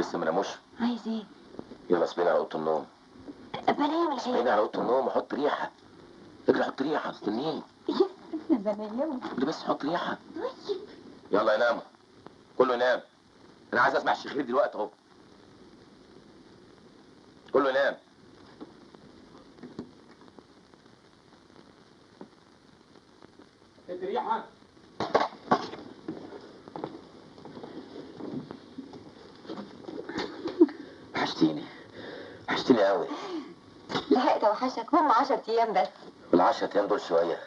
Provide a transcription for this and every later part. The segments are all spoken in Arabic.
لسه ما ناموش؟ عايز ايه؟ يلا اسبقيني على اوضه النوم. بنام العيال. اسبقيني على اوضه النوم وحط ريحه. اجري حط ريحه استنيني. بنام. بس حط ريحه. يلا يناموا. كله ينام. انا عايز اسمع الشخير دلوقتي اهو. كله ينام. ادي ريحه. وحشتيني قوي. لحقت اوحشك، هم 10 ايام بس. وال10 ايام دول شويه.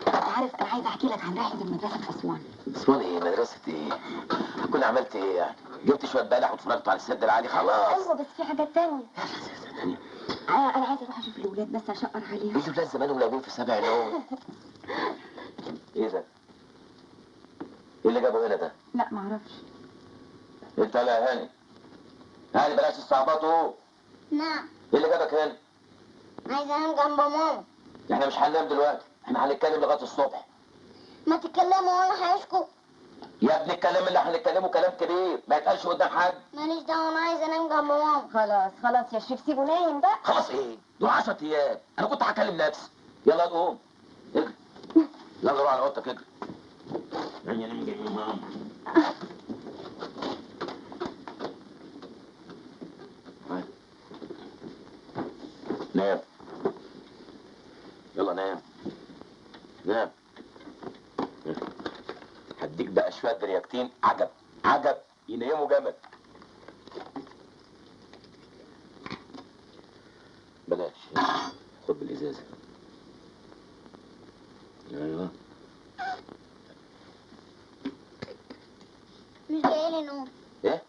عارف انا عايزه احكي لك عن رحله المدرسه في اسوان. اسوان ايه؟ مدرسه ايه؟ كنا عملت ايه يعني؟ جبت شويه بلح واتفرجت على السد العالي خلاص. ايوه بس في حاجات تانية. انا عايزه اروح اشوف الاولاد بس اشقر عليهم. الاولاد زمانهم نايمين في 7 نوم. ايه ده؟ ايه اللي جابه هنا ده؟ لا معرفش. انت لا هاني. هاني بلاش استعباطه. نعم. ايه اللي جابك هنا؟ عايزة انام جنب ماما. احنا مش هننام دلوقتي، احنا هنتكلم لغايه الصبح. ما تتكلموا وانا هيشكوا. يا ابني الكلام اللي هنتكلمه كلام كبير، ما يتقالش قدام حد. ماليش دعوة، انا عايزة انام جنب ماما. خلاص يا شريف سيبه نايم بقى. خلاص ايه؟ دول 10 ايام، انا كنت هكلم نفسي. يلا نقوم. اجري. يلا روح على اوضتك اجري. يعني نام جنب ماما. نام. يلا نام. نام. هديك بقى شويه درياكتين عجب ينيموا جمل. بلاش. خد بالازازه. ايوه. مش جايلي نوم. ايه؟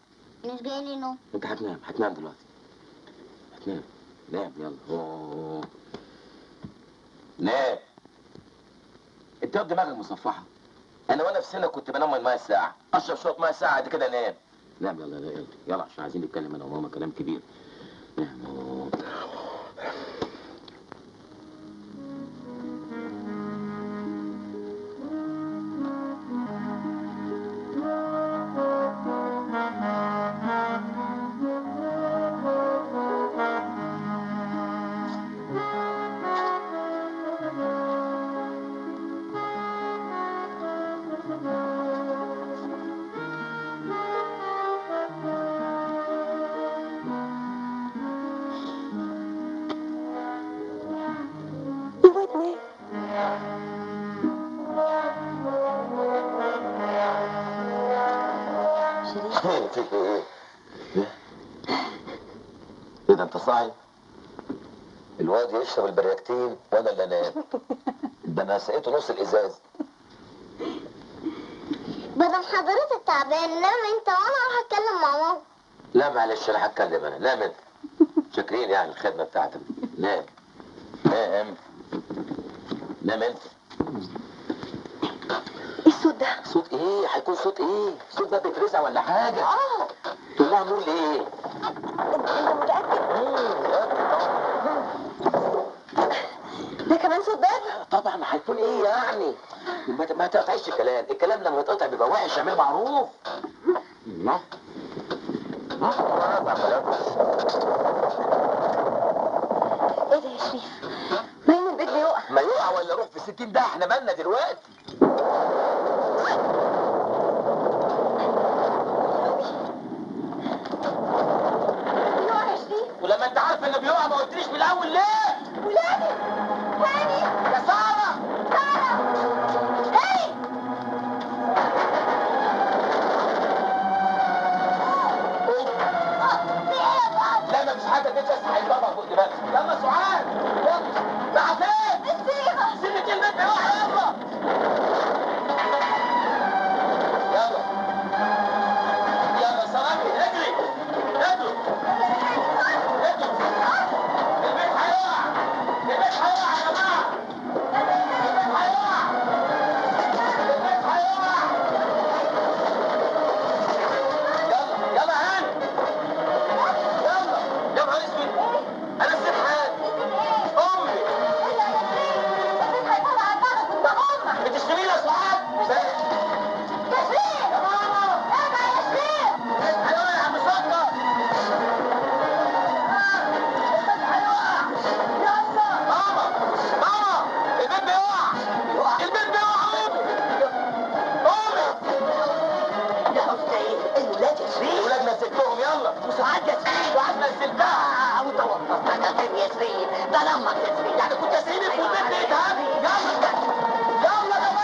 مش جايلي نوم. انت هتنام دلوقتي. نام يلا. أوه. نام. انت دماغك مصفحه. انا وانا في سنك كنت بنام الميه ساعه، اشرب شويه ميه ساعه قد كده انام. نام يلا عشان عايزين نتكلم انا وماما كلام كبير. نام. فيك ايه؟ ايه ده انت صاحي؟ الواد يشرب البرياكتين وانا اللي انام. ده انا سقيته نص الازاز. بدل حضرتك تعبان نام انت وانا اروح اتكلم مع ماما. لا معلش انا هتكلم انا. نام انت. شاكرين يعني الخدمه بتاعتك. نام انت. ايه الصوت ده؟ صوت ايه؟ هيكون صوت ايه؟ صوت ده بيترزع ولا حاجه؟ تقول لها نور ليه؟ انت متاكد؟ ده كمان صوت باب؟ طبعا هيكون ايه يعني؟ ما تقطعيش الكلام لما يتقطع بيبقى وحش. اعمل معروف. الله. ايه ده يا شريف؟ باين البيت بيقع. ما يقع ولا روح في 60 ده، احنا مالنا دلوقتي؟ بيقع يا شريف. ولما انت عارف انه بيقع ما قلتليش من الاول ليه؟ ولادي هاني يا ساره. هاني. لا ما فيش حاجه كده، بس هيضربها فوق دماغك. يلا سعاد. يلا. راح فين؟ الصيغه. سيبك البيت بيقع. يلا. يلا صرافي اجري. البيت هيقع. على امك يا سيدي. يعني كنت اسيبك في البيت تتهاب؟ يلا يلا يا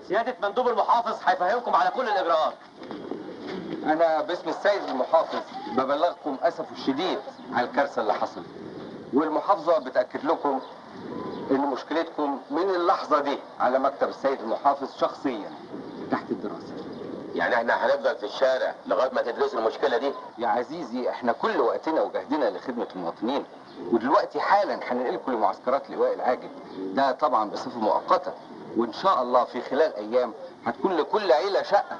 سيادة مندوب المحافظ هيفهمكم على كل الإجراءات. أنا باسم السيد المحافظ ببلغكم أسفه الشديد على الكارثة اللي حصلت، والمحافظة بتأكد لكم إن مشكلتكم من اللحظة دي على مكتب السيد المحافظ شخصيا تحت الدراسة. يعني احنا هنفضل في الشارع لغاية ما تدرسوا المشكلة دي؟ يا عزيزي احنا كل وقتنا وجهدنا لخدمة المواطنين، ودلوقتي حالا هننقلكم لمعسكرات لواء العاجل، ده طبعا بصفة مؤقتة، وإن شاء الله في خلال أيام هتكون لكل عيلة شقة.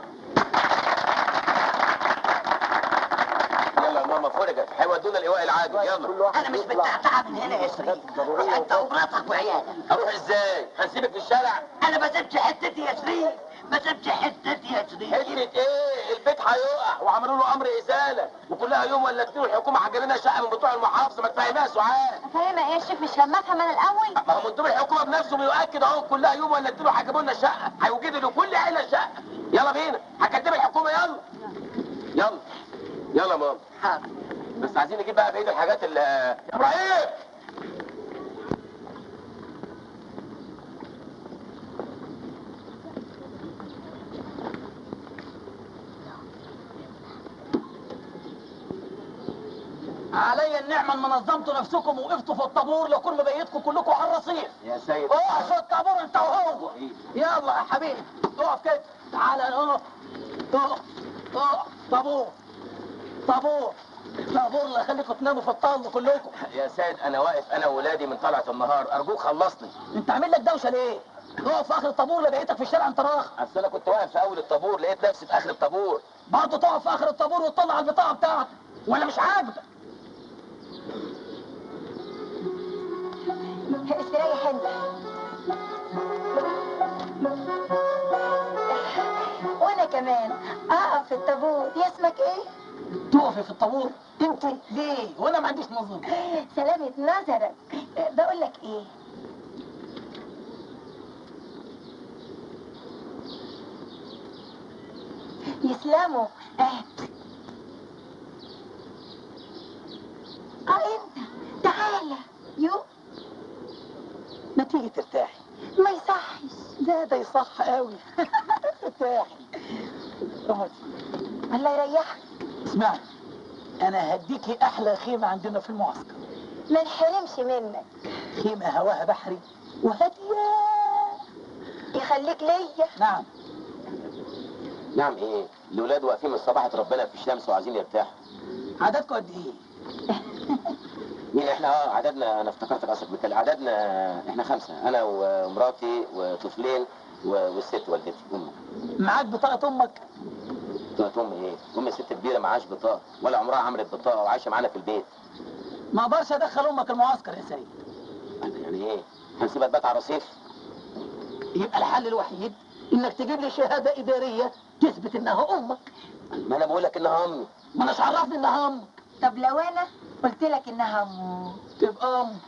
يلا يا ماما فرجت، هيودونا لواء العاجل. يلا. انا مش متعتعه من هنا يا شريف. روح انت ومراتك وعيالك. اروح ازاي؟ هنسيبك في الشارع؟ انا ما سبتش حتتي يا شريف، ما سبتش حتتي يا شريف. حتة ايه؟ البيت هيقع وعملوا له امر ازالة، وكلها يوم ولا اتنين الحكومة حجر لنا شقة من بتوع المحافظة. ما تفهمها سعاد. فاهمة ايه يا شيخ؟ مش لما افهم انا الاول؟ ما هو مندوب الحكومة بنفسه بيؤكد اهو، كلها يوم ولا اتنين هيجيبوا لنا شقة، هيوجدوا لكل عيلة شقة. يلا بينا، هكلم الحكومة. يلا يلا يلا يا ماما. حاضر. بس عايزين نجيب بقى بقية الحاجات اللي يا ابراهيم. علي النعمة ان نظمتوا نفسكم ووقفتوا في الطابور لكل مبيتكم كلكم على الرصيف. يا سيد اقف في الطابور انت وهو. يلا يا حبيبي اقف كده. تعالى اقف اقف اقف. طابور طابور طابور اللي يخليكم تناموا في الطاولة كلكم. يا سيد انا واقف انا وولادي من طلعة النهار، ارجوك خلصني. انت عامل لك دوشة ليه؟ اقف في اخر الطابور اللي بقيتك في الشارع انت راخ. اصل انا كنت واقف في اول الطابور، لقيت نفسي في اخر الطابور. برضه تقف في اخر الطابور وتطلع البطاقة بتاعتك ولا مش عاجبك؟ استريح انت. وانا كمان اقف في الطابور. يا اسمك ايه؟ تقفي في الطابور؟ انت ليه؟ وانا ما عنديش نظر. سلامة نظرك. بقول لك ايه، يسلموا. انت تعالى. يو ما تيجي ترتاحي. ما يصحش. لا ده يصح قوي. ارتاحي. اقعدي. الله يريحك. اسمعي، انا هديكي احلى خيمه عندنا في المعسكر. ما نحرمش منك. خيمه هواها بحري وهاديه. يخليك ليا. نعم. نعم ايه؟ الاولاد واقفين من صباحة ربنا في الشمس وعايزين يرتاحوا. عددكم قد ايه؟ مين احنا؟ عددنا، انا افتكرتك قصدك بالكلام. عددنا احنا 5، انا ومراتي وطفلين والست والدتي امي. معاك بطاقه امك؟ بطاقة امي ايه؟ امي ست كبيرة معاش بطاقة، ولا عمرها عملت بطاقة وعايشة معانا في البيت. ما اقدرش ادخل امك المعسكر يا سيد. يعني ايه؟ هنسيبها تبات على الرصيف؟ يبقى الحل الوحيد انك تجيب لي شهاده اداريه تثبت انها امك. ما انا بقول لك انها امي. ما اناش عرفني انها امك. طب لو انا قلت لك انها تبقى ام.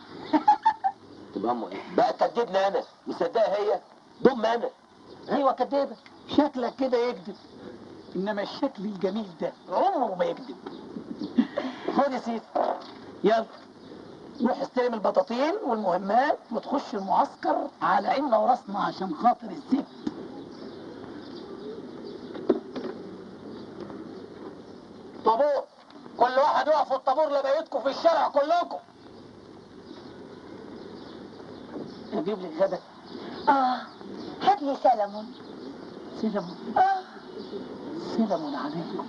تبقى امه ايه؟ بقى تكدبني انا، مصدقها هي؟ ضم انا. ايوه كدابك، شكلك كده يكذب، انما الشكل الجميل ده عمره ما يكذب. خد يا سيدي، يلا روح استلم البطاطين والمهمات وتخش المعسكر على عيننا وراسنا عشان خاطر الست. طابور، كل واحد يقف في الطابور لبيتكم في الشارع كلكم. اجيب لك غدا. هات لي سلمون. سلمون؟ سلمون عليكم.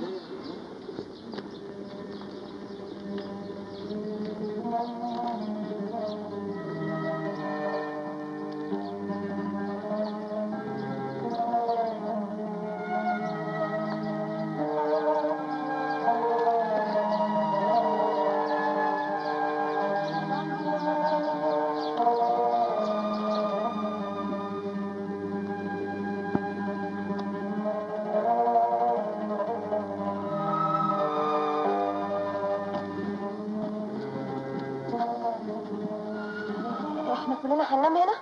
كلنا هننام هنا؟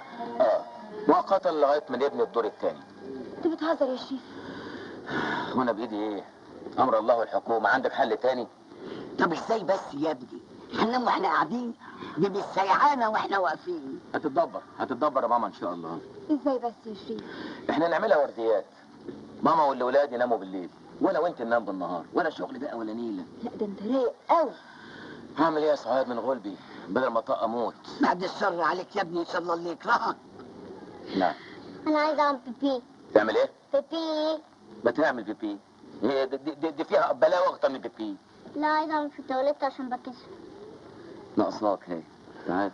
مؤقتا لغايه ما نبني الدور الثاني. انت بتهزر يا شريف. وانا بايدي ايه؟ امر الله والحكومه. عندك حل تاني؟ طب ازاي بس يا ابني؟ هننام واحنا قاعدين؟ دي مش سيعانه واحنا واقفين. هتتدبر يا ماما ان شاء الله. ازاي بس يا شريف؟ احنا نعملها ورديات. ماما والولاد يناموا بالليل وانا وانت ننام بالنهار، ولا شغل بقى ولا نيله. لا ده انت رايق قوي. هعمل ايه يا سعاد من غلبي بدل ما طق اموت؟ بعد الشر عليك يا ابني، ان شاء الله اللي يكرهك. نعم. انا عايزه اعمل بيبي. تعمل ايه؟ بيبي. ما تعمل بيبي. هي دي فيها بلاوه اكتر من بيبي. لا عايزه اعمل في التواليت عشان بكسر. ناقصاك هي. تعال.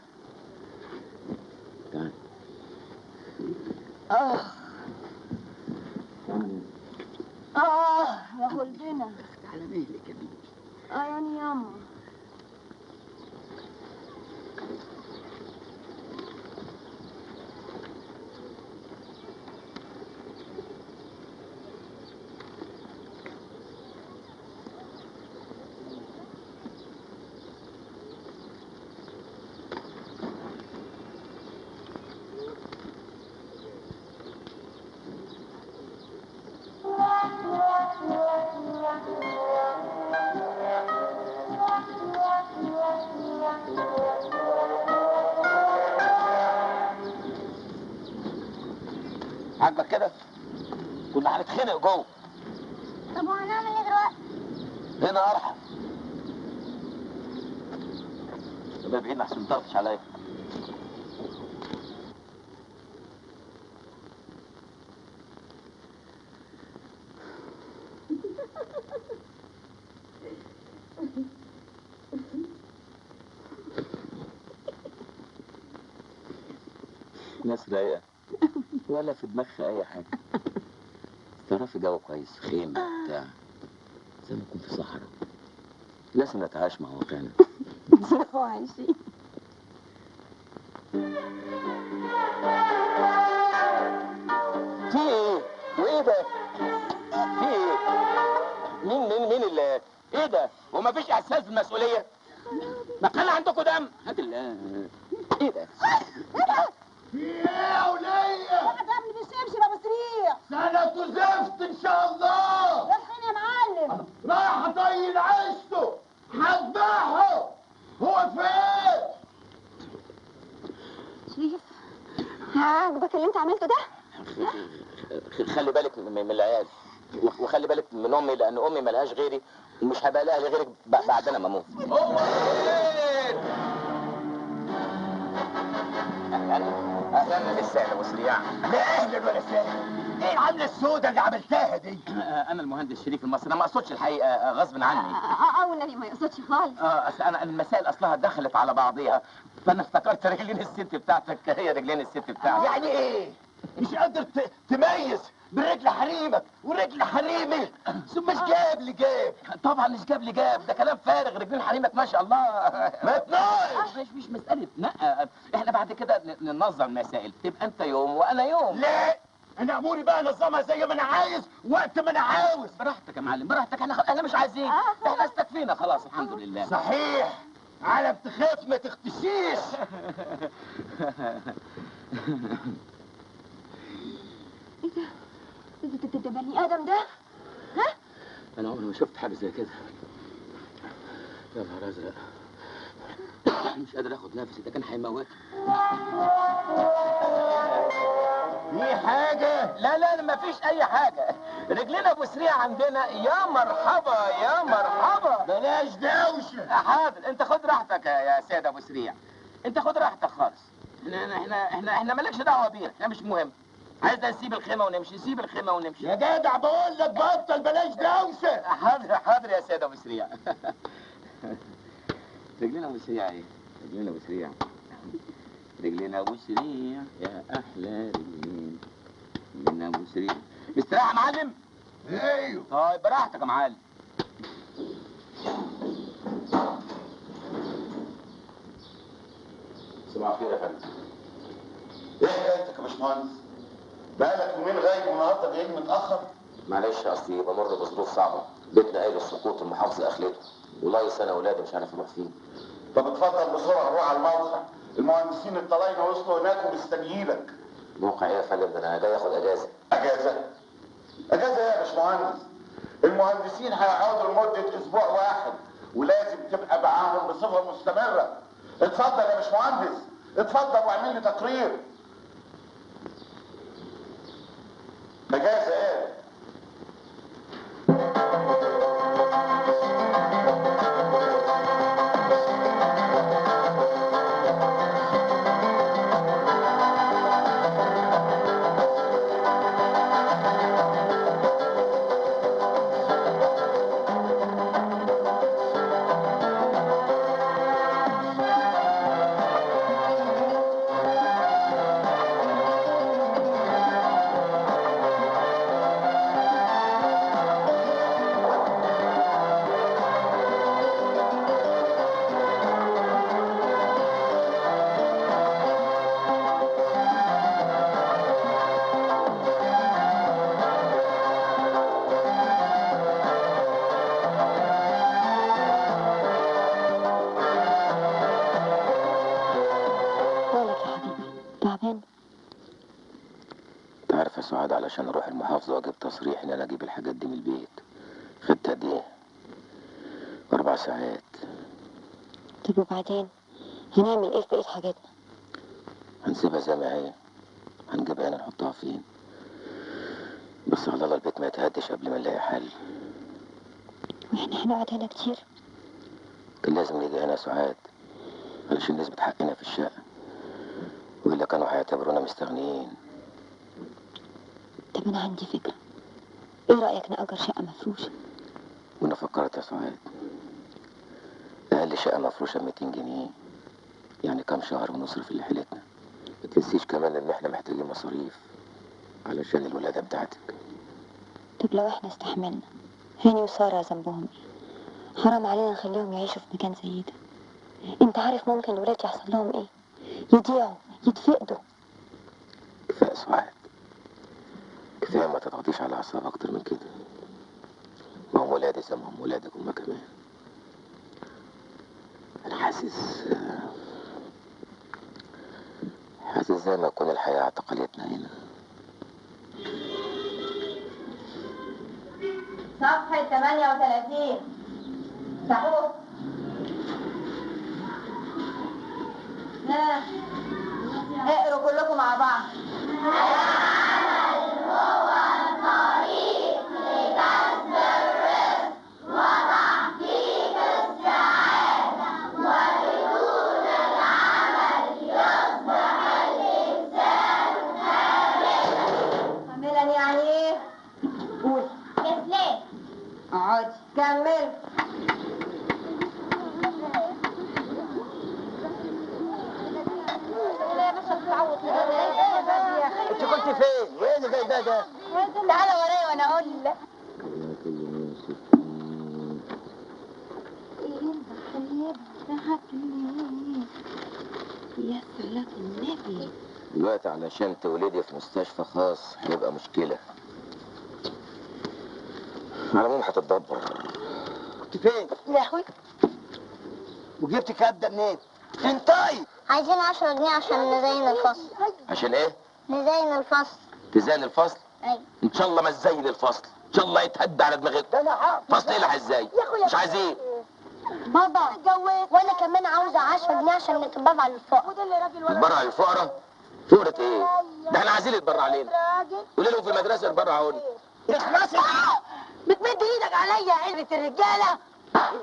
يا خلدنا. على مهلك يا بنتي. يعني ياما. عاجبك كده؟ كنا هنتخنق جوه. طب وهنعمل ايه دلوقتي؟ هنا ارحم. يبقى بعيد احسن مطرطش عليا. ناس رايقه ولا في دماغها اي حاجه. تعرفي جو كويس، خيمه بتاع زي ما نكون في صحراء. لازم نتعايش مع واقعنا. هو عايشين. في ايه؟ وايه ده؟ في ايه؟ مين اللي ايه ده؟ وما فيش احساس بالمسؤوليه؟ ما كان عندكم دم؟ هات ايه ده؟ يا ولية واحد قبل بالشمس يا ابو سريع. سنة زفت ان شاء الله. رايحين يا معلم. راح اطين عيشته هذبحه. هو فين؟ شريف عاجبك اللي انت عملته ده؟ خلي بالك من العيال، وخلي بالك من امي، لان امي ملهاش غيري ومش هبقى لها غيرك بعد انا ما اموت. هو فين؟ اهلا بالسعد ابو سريع. لا اهلا ولا سهلا. ايه العملة السوداء اللي عملتها دي؟ انا المهندس شريف المصري. انا ما اقصدش الحقيقه، غصب عني. والنبي ما يقصدش خالص. اصل انا المسائل اصلها دخلت على بعضيها، فانا افتكرت رجلين الست بتاعتك هي رجلين الست بتاعتك. يعني ايه؟ مش قادر تميز برجل حريمك ورجل حريمي؟ ثم مش جاب لي جاب. طبعا مش جاب لي جاب، ده كلام فارغ. رجلين حريمك ما شاء الله. ما تناقش. مش مساله لا، احنا بعد كده ننظم المسائل، تبقى انت يوم وانا يوم. لا انا اموري بقى انظمها زي ما انا عايز وقت ما انا عاوز. براحتك يا معلم، براحتك. احنا مش عايزين، احنا استكفينا خلاص الحمد لله. صحيح. على بتخاف ما تختشيش. ايه ده بني ادم ده؟ ها؟ انا عمري ما شفت حاجه زي كده. يا نهار ازرق، مش قادر اخد نفسي، ده كان هيموتني. في حاجة؟ لا ما فيش اي حاجه. رجلنا ابو سريع عندنا. يا مرحبا يا مرحبا. بلاش دوشة. حاضر، انت خد راحتك يا سيد ابو سريع، انت خد راحتك خالص. احنا مالكش دعوه بينا، احنا مش مهم. عايز نسيب الخيمه ونمشي، نسيب الخيمه ونمشي. يا جدع بقول لك بطل بلاش دوشة. حاضر يا سيد ابو سريع. رجلنا ابو سريع ايه؟ رجلنا ابو سريع، رجلنا ابو سريع يا احلى رجلين. رجلنا ابو سريع. مستريح يا معلم؟ ايوه. طيب براحتك يا معلم. صباح الخير يا فندم. ايه حكايتك يا باشمهندس؟ بقالك يومين غايب والنهارده جاي متاخر؟ معلش اصلي بمر بظروف صعبه، بيتنا قايل السقوط، المحافظه اخلته، والله سنه اولادي مش عارف اروح فين. طب اتفضل بسرعه روح على الموقع، المهندسين الطلاينه وصلوا هناك ومستنيينك. موقع ايه يا فندم؟ ده انا جاي اخد اجازه. اجازه؟ اجازه ايه يا باشمهندس؟ المهندسين هيقعدوا لمده اسبوع واحد ولازم تبقى معاهم بصفه مستمره. اتفضل يا باشمهندس، اتفضل واعمل لي تقرير. اجازه ايه؟ عارف يا سعاد، علشان اروح المحافظة واجيب تصريح ان انا اجيب الحاجات دي من البيت خدت قد ايه؟ 4 ساعات. طب وبعدين هنعمل ايه في بقية حاجاتنا؟ هنسيبها زي ما هي، هنجيبها هنا نحطها فين؟ بس على الله البيت ما يتهدش قبل ما نلاقي حل. واحنا هنقعد هنا كتير؟ كان لازم نيجي هنا يا سعاد علشان نثبت حقنا في الشقة، وإلا كانوا هيعتبرونا مستغنيين. طب انا عندي فكرة، ايه رأيك نأجر شقة مفروشة؟ وانا فكرت يا سعاد، اقل شقة مفروشة 200 جنيه، يعني كام شهر ونصرف اللي حيلتنا. ما تنسيش كمان ان احنا محتاجين مصاريف علشان الولادة بتاعتك. طب لو احنا استحملنا، هاني وسارة ذنبهم ايه؟ حرام علينا نخليهم يعيشوا في مكان زي ده. انت عارف ممكن الولاد يحصل لهم ايه؟ يضيعوا، يتفقدوا. كفاية يا سعاد، كفاية، ما تضغطيش على اعصابك اكتر من كده. ما هم ولادي زي ما هم ولادك هما كمان. انا حاسس زي ما تكون الحياة اعتقلتنا هنا. صفحة 38 صحوح. اقروا كلكم مع بعض. كملا يعني ايه؟ قول. كسلان. اقعدي كمل. انت كنت فين؟ وايه اللي جاي ده؟ تعالى ورايا وانا اقول لك. يا صلاة النبي. دلوقتي علشان تولدي في مستشفى خاص هيبقى مشكلة. على العموم هتتدبر. كنت فين؟ يا اخوي وجبت الكلام ده منين؟ انتي عايزين 10 جنيه عشان نزين الفصل. عشان ايه؟ نزين الفصل. تزين الفصل؟ ايوه. ان شاء الله ما تزين الفصل، ان شاء الله يتهد على دماغك. ده انا عارف. فصل ايه ازاي؟ يا اخويا مش عايزين. بابا اتجوز وانا كمان عاوزه 10 جنيه عشان نتبرع للفقراء. وده اللي راجل ولا نتبرع للفقراء؟ فقرة ايه؟ ده احنا عايزين يتبرع علينا. قولي لهم في المدرسة يتبرعوا لنا. اخلصي بتمد ايدك عليا عيلة الرجاله.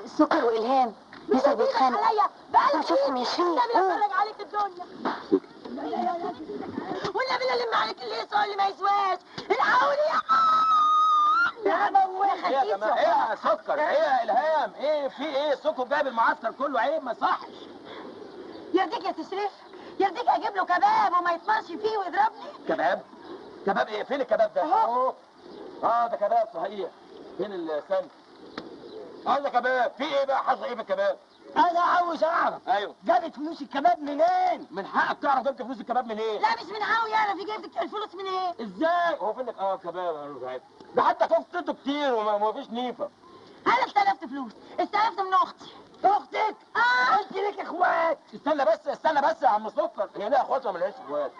سكر والهام لسه بيتخانقوا. بقالك شوفهم يا شيخ. النبي اتفرج عليك الدنيا. والنبي لا لم عليك اللي يسوى اللي ما يسواش. الحقوني يا موحد. ايه يا جماعه؟ ايه يا سكر؟ ايه يا الهام؟ ايه في ايه؟ سكر جايب المعسكر كله، عيب ما يصحش. يرضيك يا تشريف؟ يرضيك اجيب له كباب وما يطمرش فيه ويضربني؟ كباب؟ كباب ايه؟ فين الكباب ده؟ اهو. ده كباب صحيح. فين السن؟ ده كباب. في ايه بقى؟ حصل ايه في الكباب؟ انا عاوز اعرف. ايوه. جابت فلوس الكباب منين؟ من حقك تعرف جبت فلوس الكباب منين؟ لا مش من هاوي انا في جيبك الفلوس من ايه؟ ازاي؟ هو فين كباب؟ انا عارف. ده حتى كفتته كتير وما فيش نيفه. انا استلفت فلوس، استلفت من اختي. اختك؟ انت ليك اخوات؟ استنى بس يا عم سكر، هي ليها اخوات ولا ملهاش اخوات؟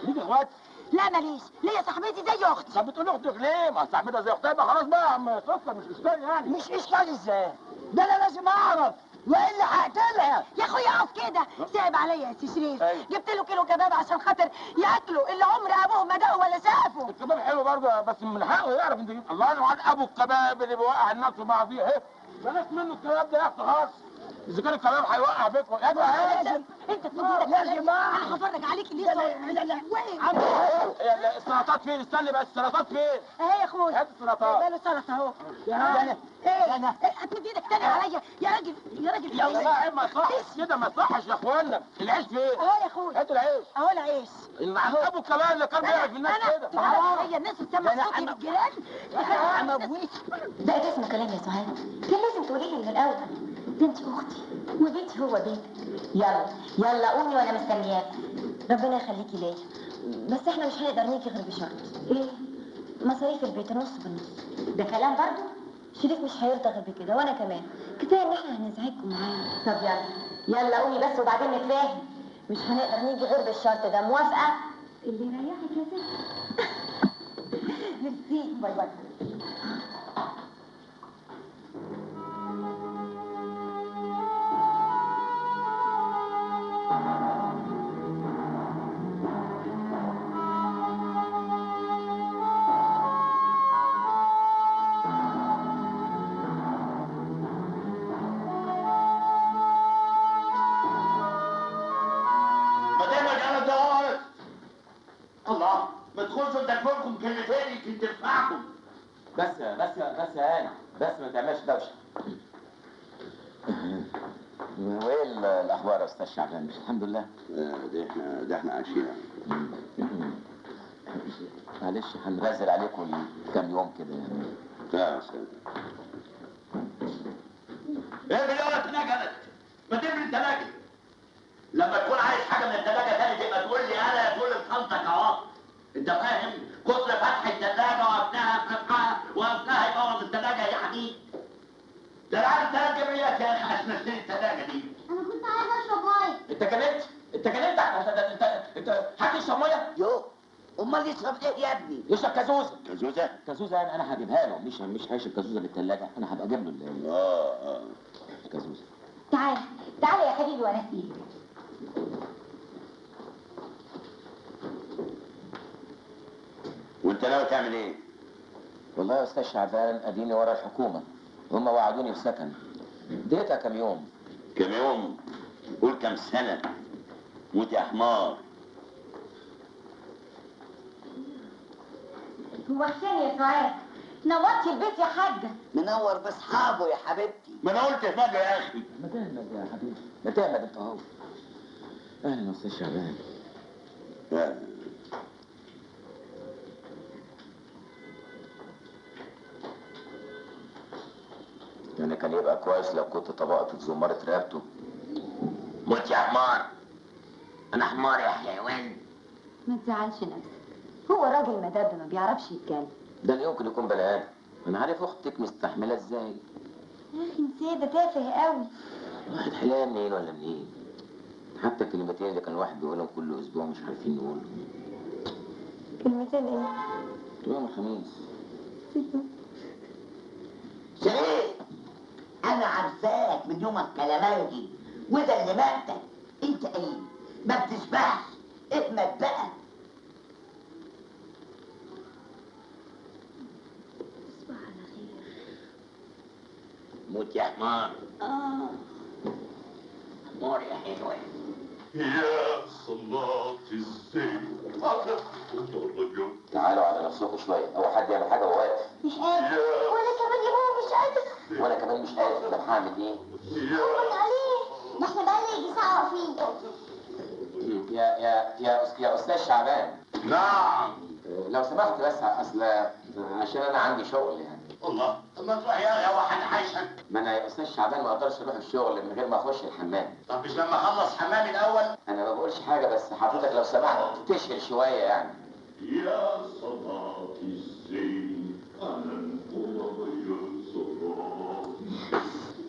ليك اخوات؟ لا ماليش، ليا صاحبتي زي اختي. طب بتقول اختك ليه؟ ما صاحبتها زي اختها، يبقى خلاص بقى يا عم سكر، مش اشكال يعني. مش اشكال ازاي؟ ده انا لازم اعرف والا هقتلها. يا اخويا اقف كده، صعب عليا يا سي شريف. أيوة. جبت له كيلو كباب عشان خاطر ياكلوا اللي عمر ابوه ما دقه ولا شافه. الكباب حلو برضه، بس من حقه يعرف انت الله يلعن ابو الكباب اللي بيوقع الناس في بعضيها اهي. بلاش منه الكباب ده يا اختي خالص. اذا كان الكباب هيوقع بيتكم يا لازم انت تمد ايدك لازم انا هفرج عليك اللي لا السلطات فين؟ استني بس، السلطات فين؟ اهي يا اخويا. هات السلطات. جايبه له سلطه اهو. انا هتمد ايدك تاني عليا يا راجل يا راجل. يا جماعه ما يصحش كده، ما يصحش يا اخوانا. العيش فين؟ اهو يا اخويا. هاتوا العيش. اهو العيش. ابو الكباب اللي كان بيعرف الناس كده. هي الناس بتسمع صوتي بالجيران. ده اسمه كلام يا سهاد، كان لازم تقولي لي من الاول. ده انت اختي وبيتي هو بيتك. يلا قومي وانا مستنياك. ربنا يخليكي ليا، بس احنا مش هنقدر نيجي غير بشرط. ايه؟ مصاريف البيت نص بالنص. ده كلام برضه؟ شريف مش هيرضى غير بكده وانا كمان. كفايه ان احنا هنزعجكم معانا. طب يلا قومي بس وبعدين نتفاهم. مش هنقدر نيجي غير بالشرط ده، موافقه؟ اللي يريحك يا ست. ميرسي، باي باي. ما دام انا دورت الله، ما تخشوا تدفعكم كلمتين يمكن تنفعكم. بس يا هاني، بس ما تعملش دوشه. وايه الاخبار يا استاذ شعبان؟ مش الحمد لله؟ ده احنا عايشين. معلش هنغزل عليكم كام يوم كده يعني. يا سلام. ايه بلغة اتنجلت؟ ما تبري التلاجة. لما تكون عايز حاجة من التلاجة تاني تبقى تقول لي انا تقول لصالتك اهو. انت فاهم؟ كتر فتح التلاجة وقفناها يبوظ التلاجة يا حبيبي. ده انا عارف 3 جمعيات يا اخي عشان اشتري التلاجة دي. انا كنت عايزه اشرب ميه. انت جننت انت حد يشرب ميه؟ يو امال يشرب ايه يا ابني؟ يشرب كازوزه. كازوزة؟ انا هجيبها له، مش هيشرب كازوزه بالثلاجه، انا هبقى اجيب له كازوزه. تعالى يا حبيبي وانا فيك. وانت ناوي تعمل ايه؟ والله يا استاذ شعبان اديني ورا الحكومه، هم وعدوني بسكن. اديتها كام يوم. كام يوم؟ قول كام سنة. موت يا حمار. وحشاني يا سعاد، نورتي البيت يا حاجه. منور باصحابه يا حبيبتي. ما انا قلت هناك يا اخي. ما تهمد يا حبيبي، ما تهمد انت اهو. اهلا يا استاذ شعبان. يعني كان يبقى كويس لو كنت طبقت في زمارة رقبته. موت يا حمار. انا حمار يا حيوان. ما تزعلش نفسك، هو راجل مدب ما بيعرفش يتكلم. ده لا يمكن يكون بني ادم. انا عارف اختك مستحمله ازاي. يا اخي نسيت، ده تافه قوي. واحد حلاها منين ولا منين؟ حتى الكلمتين اللي كان الواحد بيقولهم كل اسبوع مش عارفين نقولهم. كلمتين ايه؟ يوم الخميس. شريف، انا عارفاك من يوم الكلامانجي وده اللي مقتك. انت ايه؟ ما بتشبعش. اهمل بقى. تصبح على خير. موت يا حمار. حمار يا حيوان. يا صلاة الزين على الرجل. تعالوا على نفسكم شويه، اول حد يعمل حاجه وهو واقف. مش قادر، وانا كمان يا ماما مش قادر. وانا كمان مش قادر. طب هعمل ايه؟ قول عليه، ما احنا بقالنا يجي ساعه واقفين. يا استاذ شعبان. نعم. لو سمحت بس اصل عشان انا عندي شغل يعني. الله، طب ما تروح يا اخي، هو حد حيشك؟ ما انا يا استاذ شعبان ما اقدرش اروح الشغل من غير ما اخش الحمام. طب مش لما اخلص حمامي الاول؟ انا ما بقولش حاجه، بس حضرتك لو سمحت تشهر شويه يعني. يا صلاة الزين على الغرب يا صلاة.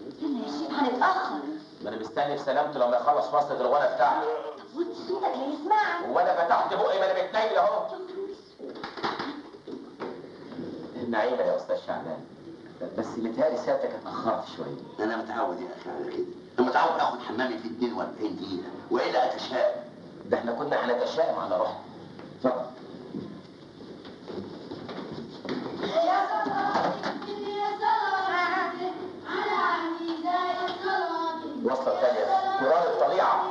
استنى يا شيخ، هنتأخر. ما انا مستني بسلامته لما يخلص فصل الغنى بتاعته. طب وطي صوتك ليسمعك. وانا فتحت بقي ما انا متنيل اهو. نعيمه يا استاذ شعبان، بس متهيألي سيادتك اتأخرت شويه. انا متعود يا اخي على كده، انا متعود اخد حمامي في 42 دقيقه والا اتشائم. ده احنا كنا هنتشائم على روحنا. اتفضل. يا صلاتي يا صلاتي على عزيزة يا صلاتي. وصلة ثانية قرآن الطليعة.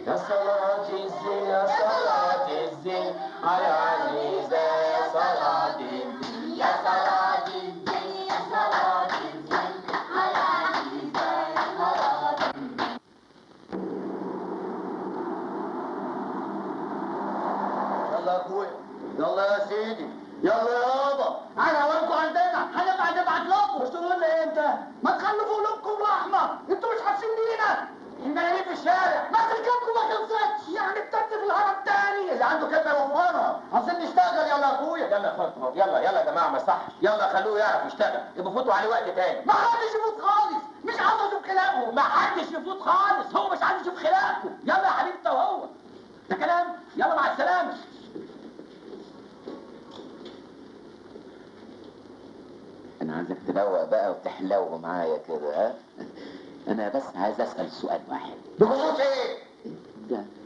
يا صلاة الزين يا صلاة الزين على عزيزة يا صلاة الزين يا صلاة الزين يا صلاة الزين على عزيزة يا صلاة. يلا يا اخويا، يلا يا سيدي، يلا يابا. انا وانكم عندنا هنبقى نبعت لكم. مش تقولوا لنا امتى؟ ما تخلوا قلوبكم رحمه، انتوا مش حاسين بينا. احنا ليه في الشارع؟ ما تركبكم ما خلصتش، يعني بتبني في الهرم تاني. اللي عنده كلمه يوفرها، عايزين نشتغل. يلا يا اخويا. يلا يا اخوات، يلا يلا يا جماعة، ما صحش. يلا خلوه يعرف يشتغل، يبقى فوتوا عليه وقت تاني. ما حدش يفوت خالص، مش عاوز اشوف خلقه. ما حدش يفوت خالص، هو مش عايز يشوف خلقكم. يلا يا حبيبي انت وهو. ده كلام. يلا مع السلامه. أنا عايزك تروق بقى وتحلو معايا كده، ها؟ أنا بس عايز أسأل سؤال واحد. بخصوص ايه؟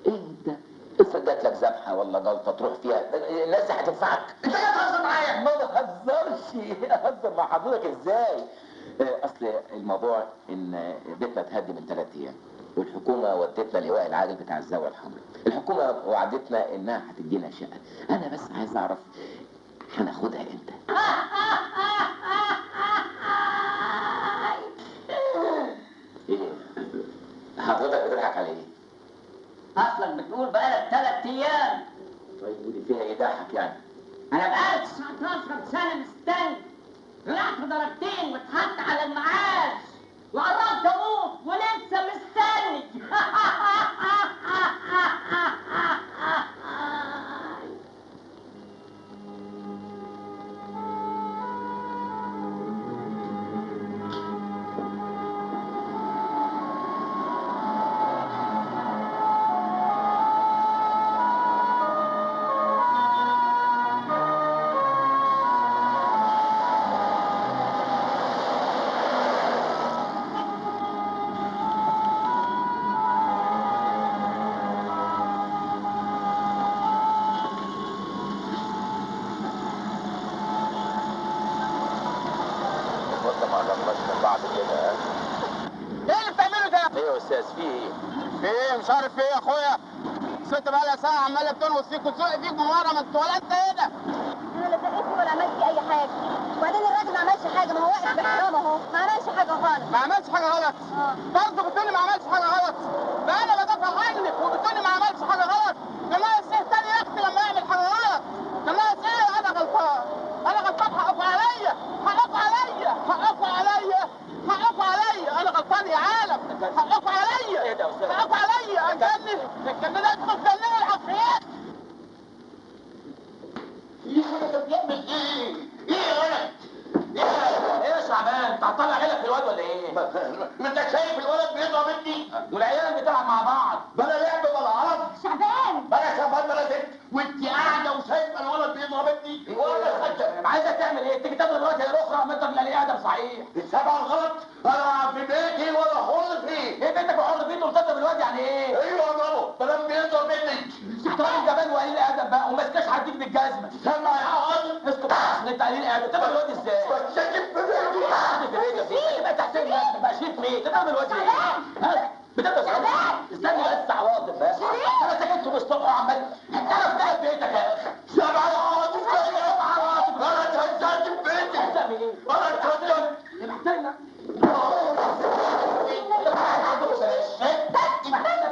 إيه ده؟ افرض جات لك ذبحة ولا جلطة تروح فيها، الناس دي هتنفعك؟ انت جاي تهزر معايا؟ ما بهزرش. أهزر مع حضرتك إزاي؟ أصل الموضوع إن بيتنا اتهدي من 3 أيام، والحكومة ودتنا لواء العاجل بتاع الزاوية الحمراء. الحكومة وعدتنا إنها هتدينا شقة. أنا بس عايز أعرف هناخدها إمتى؟ إيه؟ حضرتك بتضحك على إيه؟ اصلك بتقول بقالك 3 ايام. طيب ودي فيها إيه ضحك يعني؟ انا بقالي 19 سنه مستني، طلعت درجتين واتحط على المعاش وقربت اموت ولسه مستني. وانت ما عجبناش من بعض كده، ها؟ ايه اللي بتعمله ده؟ ايه يا استاذ، في ايه؟ في ايه؟ مش عارف ايه يا اخويا. ست بقى لها ساعه عماله بتنوص فيك وتسوق فيك من ورا، ما انت ولا انت هنا. انا لا زقتني ولا عملت اي حاجه. وبعدين الراجل ما عملش حاجه، ما هو واقف باحترام اهو، ما عملش حاجه خالص. ما عملش حاجه غلط. برضه بتقولي ما عملش حاجه غلط. ده انا بدافع عنك وبتقولي ما عملش حاجه غلط. ده ناقص ايه تاني يا اختي لما يعمل حاجه غلط؟ ده ناقص ايه؟ انا غلطان. انا غلطان، حقكم عليا. حقكم عليا. حقكم عليا. حقكم عليا. انا غلطان يا عالم. حقكم عليا. ايه ده يا استاذ؟ حقكم عليا. اتجنن. اتجنن. انتوا بتجننوا الحفريات. انت بتعمل ايه؟ ايه يا ولد؟ ايه يا شعبان، انت هتطلع عيلك في الواد ولا ايه؟ ما انت شايف الولد بيضرب ابني؟ والعيال بتلعب مع بعض. بلا لعب بلا عرض، شعبان بلا شباب بلا ست، وانت قاعده وشايفه الولد بيضرب ابني؟ ولا خدت عايزك تعمل ايه؟ تيجي تاخد الواد الاخرى ما انت بتلاقي ادم صحيح. السبع الغلط. انا في بيتي ولا حر فيه. ايه بيتك وحر فيه وتضرب الواد يعني ايه؟ ايوه اضربه بلا بيضرب ابني. انت راجل جبان وقليل ادب بقى، وما تسكتش هديك بالجزمه. سمع يا عقل. اسكت بس، انت قليل ادب. تضرب الواد ازاي؟ بتشكك في بيتي. في بيتك دي تبقى تحترم نفسك بقى. شريك مين؟ تضرب الواد ايه؟ ها؟ بتضرب الواد؟ استني بس عواطف بس. انا سكت من الصبح وعمال تعرف تقعد بيتك يا اخي. سبع العواطف. سبع العواطف. انا اتهزقت في بيتي. هتعمل ايه؟ انا اتهزقت. يبقى احترم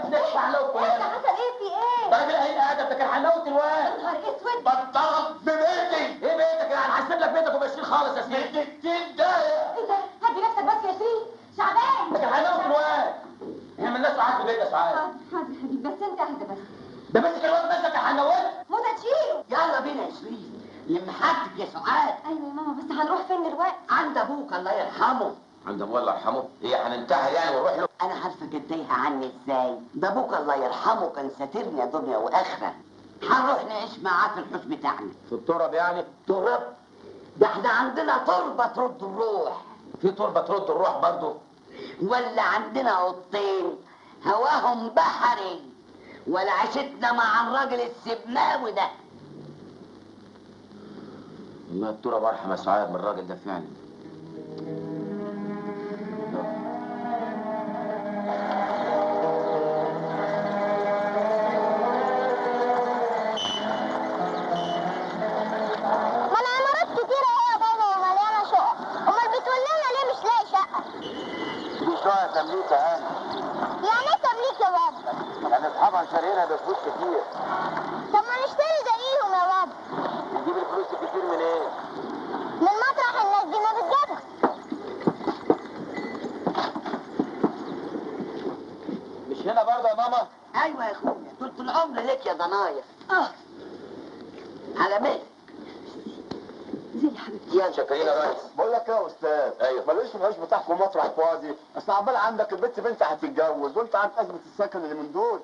بندفع له انت حصل ايه في ايه؟ راجل قليل ادب، ده كان هنموت الواد. نهار اسود. بتضرب في بيتي. ايه بيتك يعني؟ هسيب لك بيتك وبشيل خالص يا سيدي. بيتك ده. ايه ده؟ هدي نفسك بس يا شريف. شعبان ده كان هنموت الواد. احنا مالناش معاك في بيت يا سعاد. حاضر حاضر حبيبي، بس انت اهدى بس. ده مسك الواد بس كان هنموت. موتى تشيله. يلا بينا يا شريف، لم حاجتك يا سعاد. ايوه يا ماما، بس هنروح فين دلوقتي؟ عند ابوك الله يرحمه. عند ابويا الله يرحمه؟ ايه هننتحر يعني ونروح له؟ انا عارفه كانت تايهه عني ازاي. ده ابوك الله يرحمه كان ساترنا دنيا واخره. هنروح نعيش معاه في الحوش بتاعنا. في التراب يعني؟ تراب؟ ده احنا عندنا تربه ترد الروح. في تربه ترد الروح برضه؟ ولا عندنا اوضتين هواهم بحري، ولا عشتنا مع الراجل السبناوي ده. والله التراب ارحم يا سعاد من الراجل ده فعلا. تمليك يا هاني. يعني ايه تمليك يا بابا؟ يعني اصحابها شاريينها بفلوس كتير. طب ما نشتري زيهم يا بابا. نجيب الفلوس الكتير من ايه؟ من مطرح الناس دي ما بتجيبها. مش هنا برضه يا ماما؟ ايوه يا اخويا، طول العمر ليك يا ضنايا. على مهلك. زي يا حبيبتي. يلا شكرين يا ريس. بقول لك ايه يا استاذ؟ ايوه. مالوش في الحوش بتاعكم مطرح فاضي؟ اصل عمال عندك البنت بنت هتتجوز وانت عارف ازمه السكن اللي من دول.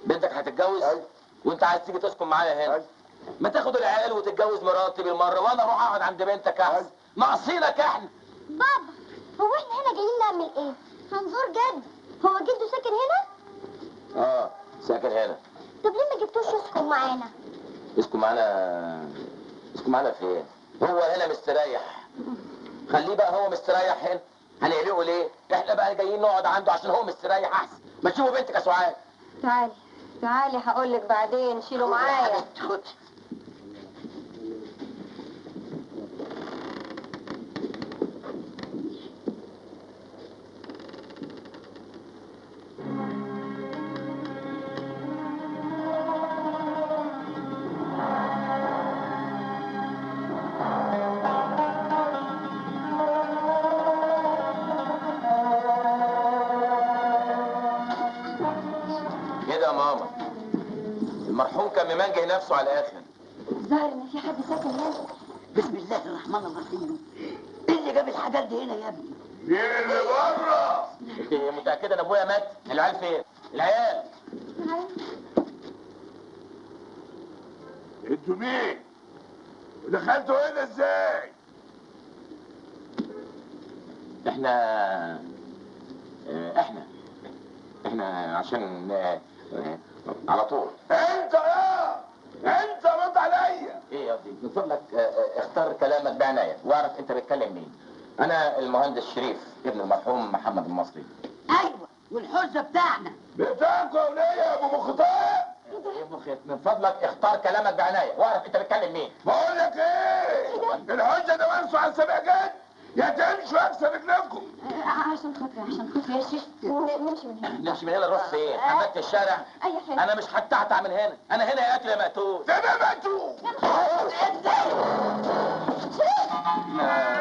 بنتك هتتجوز؟ ايوه. وانت عايز تيجي تسكن معايا هنا؟ ايوه. ما تاخد العيال وتتجوز مراتي بالمره وانا اروح اقعد عند بنتك احسن. ناقصينك احنا. بابا هو احنا هنا جايين نعمل ايه؟ هنزور جد. هو جده ساكن هنا؟ اه ساكن هنا. طب ليه ما جبتوش يسكن معانا؟ يسكن معانا؟ يسكن معانا فين؟ هو هنا مستريح. خليه بقى هو مستريح هنا. هنقلقه ليه؟ احنا بقى جايين نقعد عنده عشان هو مستريح احسن. ما تشوفوا بنتك يا سعاد. تعالي تعالي هقول لك بعدين. شيله معايا. خد. كده يا ماما المرحوم كان ممنجه نفسه على الاخر. ظاهر ان في حد ساكن هنا. بسم الله الرحمن الرحيم. ايه اللي جاب الحاجات دي هنا يا ابني؟ مين اللي بره؟ انت متاكده ان ابويا مات؟ العيال فين؟ العيال انتوا مين؟ ودخلتوا هنا ازاي؟ احنا عشان على طول. انت انت رد عليا. ايه يا ابني من فضلك اختار كلامك بعناية واعرف انت بتكلم مين. انا المهندس شريف ابن المرحوم محمد المصري. ايوه والحوزه بتاعنا. بتاعكوا يا وليه يا ابو مختار؟ ايه مخيط من فضلك اختار كلامك بعناية واعرف انت بتكلم مين. بقول لك ايه؟ الحجه ده مرسوا على السبع جد يا تمشوا اكسر رجلكم. عشان خاطري يا شيخ نمشي من هنا. نمشي من هنا نروح فين؟ حبات الشارع؟ اي حاجه. انا مش هتعتع من هنا. انا هنا يا اكل يا مقتول. ده ماتوا.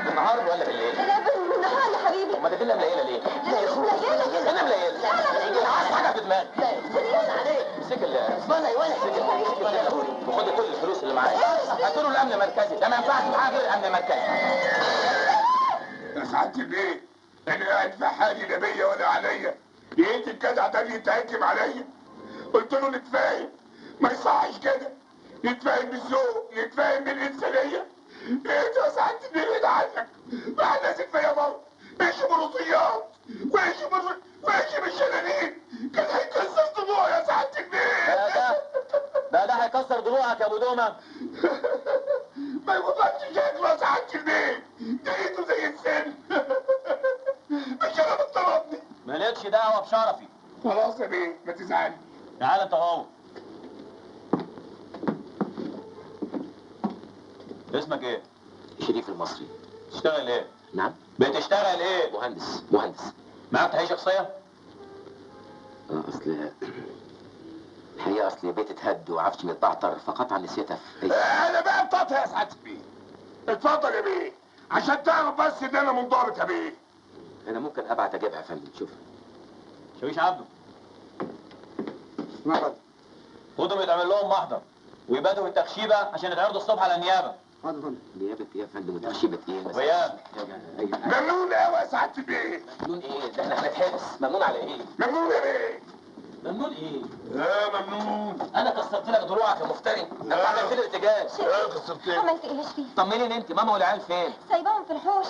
بالنهار ولا بالليل؟ لا بالنهار يا حبيبي. امال الدنيا مليله ليه؟ لا مش مليانه. انا مليله. لا عايز حاجه في دماغي. سريان عليك. امسك ولا ولا وخد كل الفلوس اللي معايا. هاتوا له الامن المركزي. ده ما ينفعش معاه غير الامن المركزي. يا سعادة البيه انا قاعد في حالي لا بيا ولا عليا. لقيت الجدع ده بيتهجم عليا. قلت له نتفاهم. ما يصحش كده. نتفاهم بالذوق، نتفاهم بالانسانيه. ايه يا سعادة البيه بعيد عنك. واحد لازم فيا برضه. ماشي بروسيات ماشي بالشلالين. كان هيكسر ضلوعي يا سعادة البيه. ده هيكسر ضلوعك يا ابو دومه. ما يوقفش شكله يا سعادة البيه. ده ايده زي السن. مش انا بطلبني. مالكش دعوه بشرفي. خلاص يا بيه ما تزعلش. تعال انت هو. اسمك ايه؟ شريف المصري. تشتغل ايه؟ نعم؟ بتشتغل ايه؟ مهندس. معاك تحية شخصية؟ اصل الحقيقة اصل بيتي اتهد وعفشي متبعتر فقطعا نسيتها في انا بقى بتاعتها يا سعادة البيه. اتفضل يا بيه عشان تعرف بس ان انا منضبط يا بيه. انا ممكن ابعت اجيبها يا فندم. شوف شويش عبده. نعم. خدهم يتعمل لهم محضر ويبادوا التخشيبه عشان يتعرضوا الصبح على النيابه. حاضر يا فندم. نيابه ايه يا فندم؟ وتخشيبه ايه بس؟ وياه ممنون قوي يا سعاده البيه. ممنون ايه؟ ده احنا هنتحبس. ممنون على ايه؟ ممنون يا بيه. ممنون ايه؟ ممنون. انا كسرت لك ضلوعك يا مفتري. انت عملت لي ارتجاج. كسرت لي. ما تقلقش فيه. طمنيني انت، ماما والعيال فين؟ سايباهم في الحوش.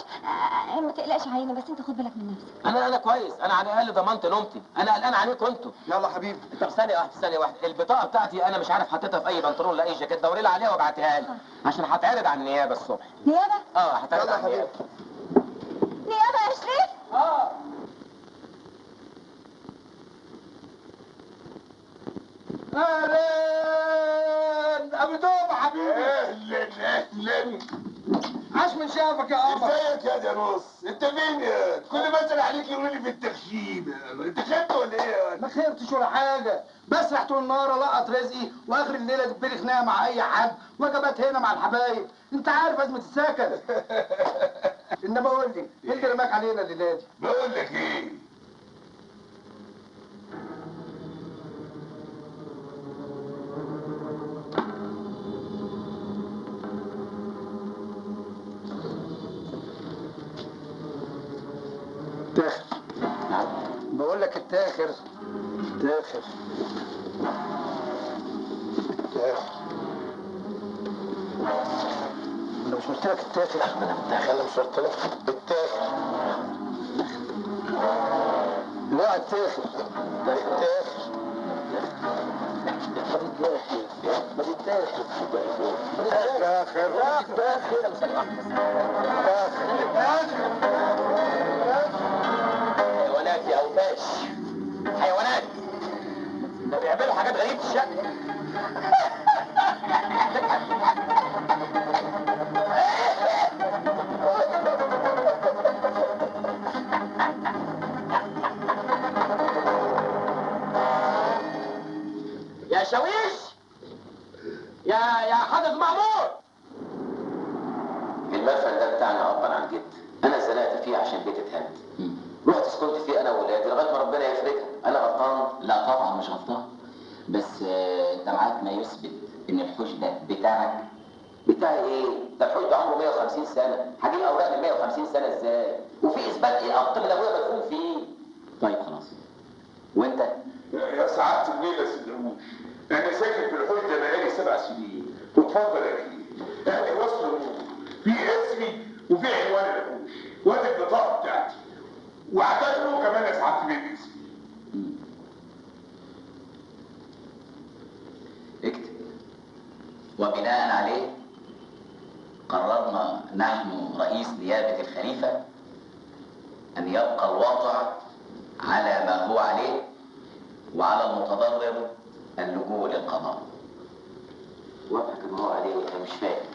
ما تقلقش علينا، بس انت خد بالك من نفسك. انا كويس، انا على الاقل ضمنت نومتي. انا قلقان عليكم انتوا. يلا حبيبي. طب ثانيه واحده ثانيه واحده، البطاقه بتاعتي انا مش عارف حطيتها في اي بنطلون ولا اي جاكيت. دوري لي عليها وابعتها لي عشان هتعرض على النيابه الصبح. نيابه؟ هتعرض يلا على النيابه. نيابه يا شريف؟ اهلا ابو توبه حبيبي. اهلا. عاش من شافك يا قمر. ازيك يا دانوس؟ انت مين يا؟ كل ما اسال عليك يقولوا لي في التخشيب. انت خدت ولا ايه يا؟ ما خيرتش ولا حاجه، بسرح طول النهار القط رزقي واخر الليله دبلي خناقه مع اي حد وجبات هنا مع الحبايب. انت عارف ازمه السكن. انما قول لي ايه اللي رماك علينا الليله دي؟ بقول لك ايه؟ تاخر. بقول لك التاخر. تاخر. تاخر. انا مش قلت لك التاخر؟ انا مش قلت لك التاخر. لا التاخر. ده التاخر. ما تتاخر. حيوانات يا اوباش، حيوانات. ده بيعملوا حاجات غريبة الشكل. يا شاويش، يا حضرة مأمور. المدفن ده بتاعنا أبا عن جد. أنا زنقت فيه عشان بيتي اتهد. رحت سكنت فيه أنا وولادي لغاية ما ربنا يفرجها. أنا غلطان؟ لا طبعا مش غلطان. بس أنت معاك ما يثبت إن الحوش ده بتاعك؟ بتاعي إيه؟ ده الحوش ده عمره 150 سنة. هجيب أوراق من 150 سنة إزاي؟ وفي إثبات إيه أكتر من أبويا مدفون فيه؟ طيب خلاص. وأنت؟ يا سعادة البيه ما صدقوش. انا ساكن في الحوش ده بقالي 7 سنين. واتفضل يا بيه. اهلي وصلوا في اسمي وفي عنوان الحوش. وادي البطاقة بتاعتي. واعتبره كمان يا سعادة البيه باسمي. اكتب. وبناء عليه قررنا نحن رئيس نيابة الخليفة أن يبقى الوضع على ما هو عليه، وعلى المتضرر اللجوء للقضاء. وضع كما هو عليه وانت مش فاهم.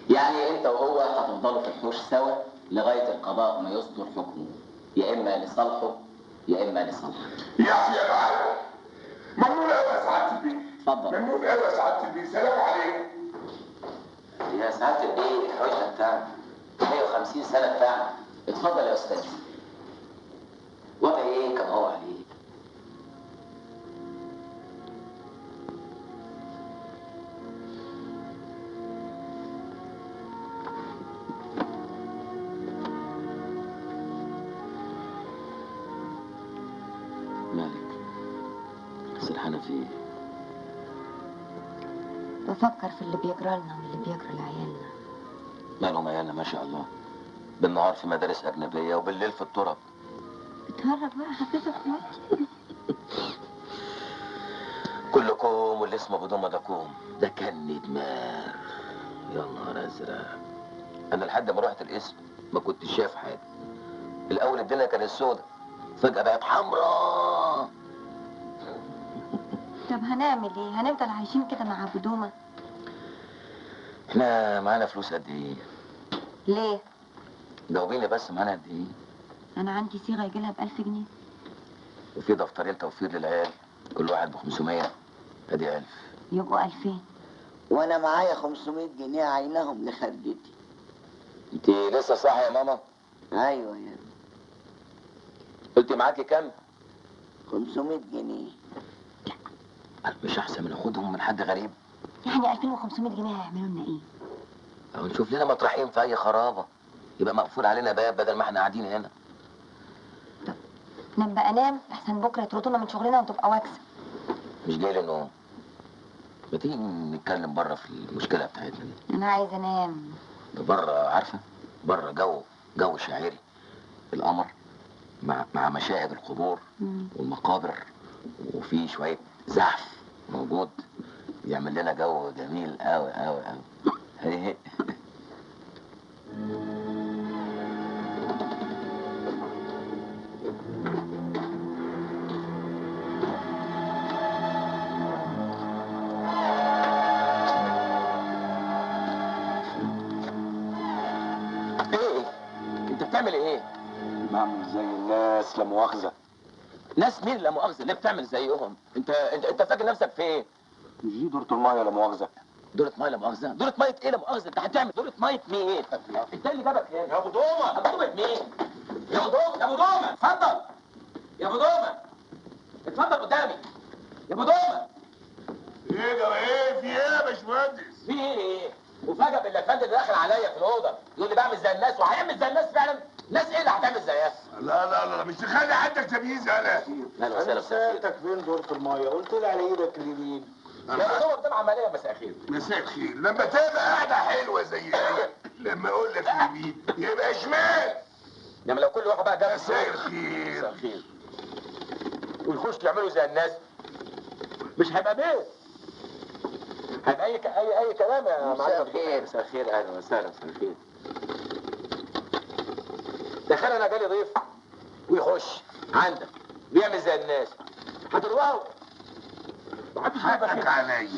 يعني انت وهو هتفضلوا في الحوش سوا لغاية القضاء ما يصدر حكمه، يا إما لصالحه يا إما لصالحك. يا العالم. ممنون قوي يا سعادة البيه. اتفضل. ممنون قوي يا سعادة البيه. سلام عليكم. يا سعادة البيه الحوش ده بتاعنا. 150 سنة بتاعنا. اتفضل يا أستاذ. وضع إيه كما هو عليه. مالك؟ سرحانة في ايه؟ بفكر في اللي بيجرى لنا واللي بيجرى لعيالنا. مالهم عيالنا ما شاء الله؟ بالنهار في مدارس أجنبية وبالليل في التراب. بتهرج بقى حضرتك دلوقتي. كلكم واللي اسمه بدون مدكم. ده كان دماغ. يا نهار ازرق. انا لحد ما رحت القسم ما كنتش شايف حاجه. الاول الدنيا كانت سودة، فجاه بقت حمراء. طب هنعمل ايه؟ هنفضل عايشين كده مع ابو دومه؟ احنا معانا فلوس قد ايه؟ ليه؟ جاوبيني بس، معانا قد ايه؟ انا عندي صيغه يجيلها ب1000 جنيه. وفي دفترين توفير للعيال كل واحد ب500. ادي 1000. يبقوا 2000. وانا معايا 500 جنيه عينهم لخدتي. انت لسه صاحيه يا ماما؟ ايوه يا ابني. قلت معاكي كام؟ 500 جنيه. مش احسن من اخدهم من حد غريب؟ يعني 2500 جنيه هيعملوا لنا ايه؟ أو نشوف لنا مطرحين في اي خرابه، يبقى مقفول علينا باب بدل ما احنا قاعدين هنا. نام بقى نام، احسن بكره يطردونا من شغلنا وتبقى واكسه. مش جاي لي نوم. ما تيجي نتكلم بره في المشكله بتاعتنا دي. انا عايزه انام. بره عارفه، بره جو شاعري. القمر مع مشاهد القبور والمقابر، وفي شويه زحف موجود يعمل لنا جو جميل قوي قوي قوي. انت بتعمل ايه؟ بعمل زي الناس، لا مؤاخذة. ناس مين لا مؤاخذة؟ ليه بتعمل زيهم؟ انت فاكر نفسك في ايه؟ مش دي دورة المية لا مؤاخذة؟ دورة مية لا مؤاخذة؟ دورة مية ايه لا مؤاخذة؟ انت هتعمل دورة مية مين؟ انت اللي جابك هنا؟ يا ابو دومة. ابو دومة مين؟ يا ابو دومة، يا ابو دومة، اتفضل. يا ابو دومة، اتفضل قدامي. يا ابو دومة. ايه ده ايه؟ في ايه يا باشمهندس؟ في ايه؟ وفجأة بالافندي اللي داخل عليا في الأوضة يقول لي بعمل زي الناس، وهيعمل زي الناس فعلا؟ ناس ايه اللي هتعمل زيها؟ لا مش تخلي عندك تمييز انا. انا سألتك فين دورة المية، قلت لي على ايدك اليمين. يا ابو دومة بتبقى عملية مساء خير. مساء الخير. لما تبقى قاعدة حلوة زي دي، لما اقول لك يمين يبقى شمال. انما لو كل واحد بقى جاب مساء الخير. مساء الخير ويخش يعملوا زي الناس، مش هيبقى بيت، هيبقى اي كلام يا معلم. مساء الخير. مساء الخير، اهلا وسهلا. مساء الخير. تخيل انا جالي ضيف ويخش عندك بيعمل زي الناس، هتروقه. حقك عليا.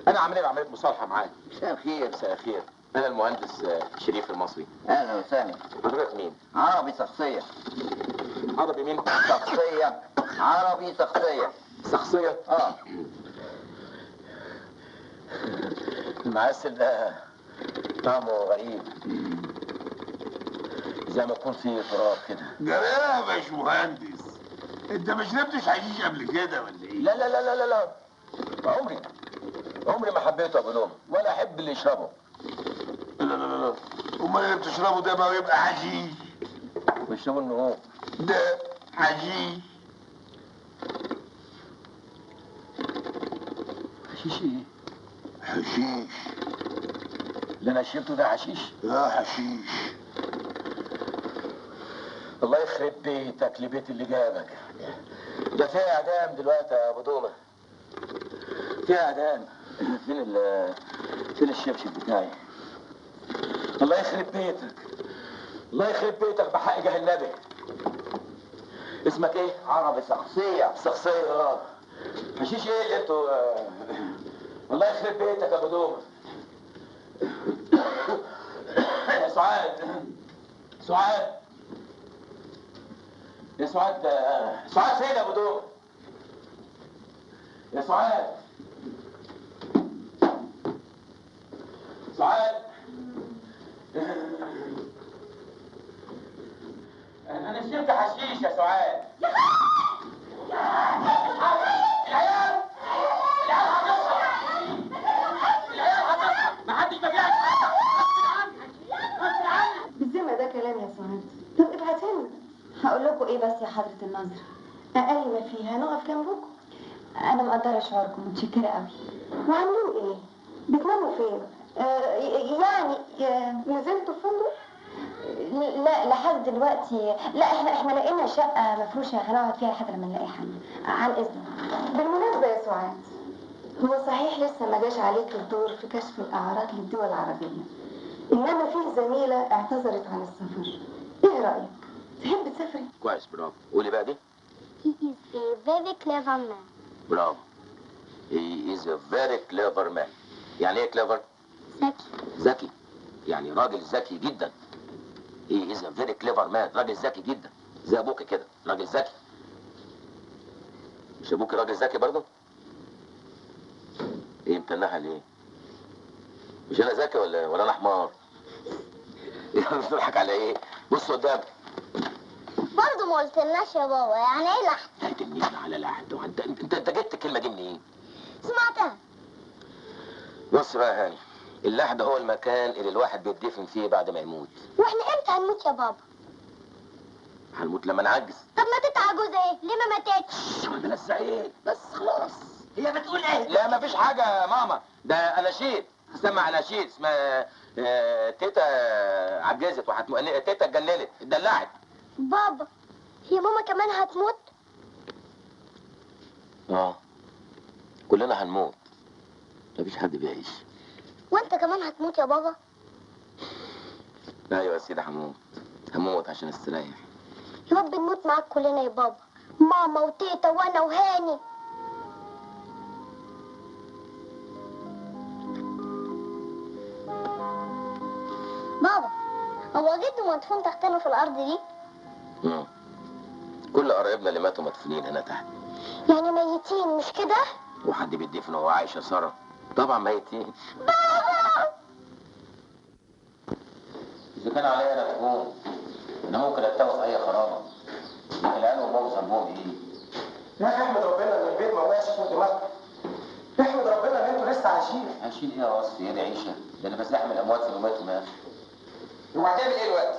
انا عمليه مصالحه معاه. مساء الخير. مساء الخير. انا المهندس شريف المصري. اهلا وسهلا. حضرتك مين؟ عربي شخصية. عربي مين؟ شخصية. عربي شخصية. شخصية؟ المعسل ده طعمه غريب، زي ما يكون فيه تراب كده. جرايه يا باشمهندس، انت ما شربتش حشيش قبل كده ولا ايه؟ لا لا لا لا لا، عمري ما حبيته ابو دومة، ولا احب اللي يشربه. لا امال اللي بتشربه ده ما يبقى حشيش؟ بيشربوا انه هو ده حشيش. حشيش ايه؟ حشيش. اللي انا شربته ده حشيش؟ حشيش. الله يخرب بيتك لبيت اللي جابك. ده فيها اعدام دلوقتي يا ابو دومة، فيها اعدام. فين الشبشب بتاعي؟ الله يخرب بيتك، الله يخرب بيتك بحق جهنبي. اسمك ايه؟ عربي شخصية. شخصية. حشيش ايه اللي انتوا الله يخرب بيتك يا ابو دومة. يا سعاد، يا سعاد فين يا ابو دومة؟ يا سعاد، انا شربت حشيش يا سعاد. العيال هتصحى، ما حدش مبيعش حاجه. غصب عنك. بالذمة ده كلام يا سعاد. طب ابعتها لنا. هقول لكم ايه بس يا حضرة الناظر، اقل ما فيها نقف جنبكم. انا مقدرة شعوركم، متشكرة قوي. وعاملين ايه؟ بتناموا فين؟ نزلتوا فندق؟ لا لحد دلوقتي لا، احنا لقينا شقة مفروشة هنقعد فيها لحد لما نلاقي حل. عن اذنك. بالمناسبة يا سعاد، هو صحيح لسه ما جاش عليك الدور في كشف الاعراض للدول العربية، انما فيه زميلة اعتذرت عن السفر. ايه رأيك؟ تحب تسافري؟ كويس، برافو. قولي بقى دي. He is a very clever man. برافو. He is a very clever man. يعني ايه clever؟ ذكي. يعني راجل ذكي جدا. He is a very clever man. راجل ذكي جدا. زي ابوك كده، راجل ذكي. مش ابوك راجل ذكي برضه؟ ايه متنحة ليه؟ مش انا ذكي ولا انا حمار؟ بتضحك على ايه؟ بص قدامك. برضه ما قلتلناش يا بابا، يعني ايه لحد؟ لا تنيني على لحد. انت جبت الكلمة دي منين؟ سمعتها. بص بقى يا هاني، اللحد هو المكان اللي الواحد بيتدفن فيه بعد ما يموت. واحنا امتى هنموت يا بابا؟ هنموت لما نعجز. طب ما تتعجوز ايه؟ ليه ما ماتتش؟ بلا سعيد بس خلاص. هي بتقول ايه؟ لا مفيش حاجة يا ماما، ده اناشيد، هسمع اناشيد اسمها تيتا عجزت تيتا اتجننت اتدلعت. بابا هي ماما كمان هتموت؟ كلنا هنموت، مفيش حد بيعيش. وانت كمان هتموت يا بابا؟ ايوه يا سيدي هموت عشان استريح. يا رب نموت معاك كلنا يا بابا، ماما وتيتا وانا وهاني. بابا هو جده مدفون تحتنا في الارض دي؟ كل قرايبنا اللي ماتوا مدفونين هنا تحت. يعني ميتين مش كده؟ وحد بيدفن وهو عايش يا ساره؟ طبعا ميتين. بابا اذا كان عليا انا تكون انا ممكن اتوه في اي خرابه، لكن العيال وامهم ذنبهم ايه؟ يا اخي احمد ربنا ان البيت ما وقعش فوق دماغك. احمد ربنا ان انتوا لسه عايشين. عايشين ايه يا وصفي؟ ايه دي عيشه؟ ده انا بزاحم الاموات في يوماتهم يا اخي. وهتعمل ايه دلوقتي؟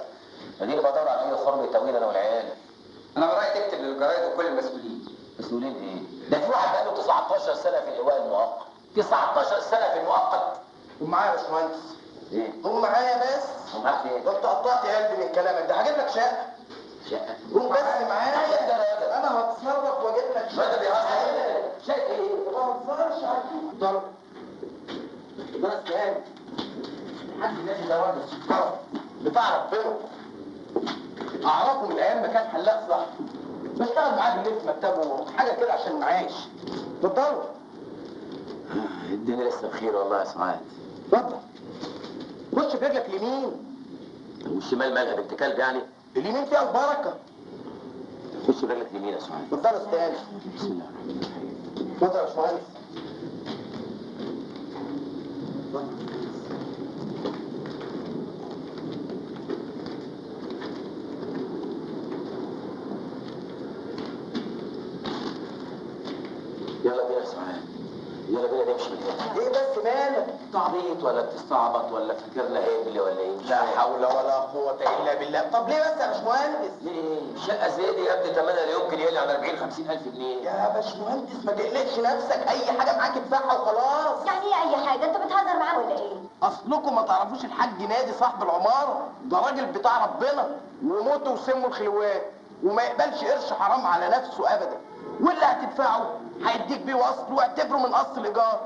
اديني بدور على اي خرم يتويل انا والعيال. انا برايي تكتب للجرايد وكل المسؤولين. مسؤولين ايه؟ ده في واحد بقاله 19 سنه في الايواء المؤقت. 19 سنه في المؤقت. قوم معايا يا باشمهندس. ايه؟ قوم معايا بس. ومعاك ايه؟ ده انت قطعت قلبي من كلامك ده. هجيب لك شقه. شقه؟ قوم بس معايا. ده راجل. انا هتصرف واجيب لك شقه. الراجل بيهزر. شقه ايه؟ ما بهزرش عليك. ضرب. بس تاني. حد ماشي ده راجل محترم بتاع ربنا. اعرفه من ايام ما كان حلاق صح. بشتغل معاه بالليل في مكتبه حاجه كده عشان المعاش. اتفضلوا. الدنيا لسه بخير والله يا سعاد. اتفضل. خش برجلك اليمين. والشمال مالها بنت كلب يعني؟ اليمين فيها البركه. خش برجلك اليمين يا سعاد. اتفضل يا استاذ. بسم الله الرحمن الرحيم. اتفضل يا باشمهندس. يلا بينا يا سعاد، يلا بينا نمشي من هنا. ايه بس مالك؟ تعبيط ولا بتستعبط ولا فاكرنا هبل ولا ايه؟ لا حول ولا قوة إلا بالله. طب ليه بس يا باشمهندس؟ ليه؟ شقة زي دي يا ابني ثمنها لا يمكن يقل عن 40-50 ألف جنيه. يا باشمهندس ما تقلقش نفسك، أي حاجة معاك ادفعها وخلاص. يعني ايه اي حاجه؟ انت بتهزر معاه ولا ايه؟ أصلكم ما تعرفوش الحاج نادي صاحب العمارة، ده راجل بتاع ربنا وموته وسمه الخلوات وما يقبلش قرش حرام على نفسه أبدا، واللي هتدفعه هيديك بيه وصل واعتبره من قسط الإيجار.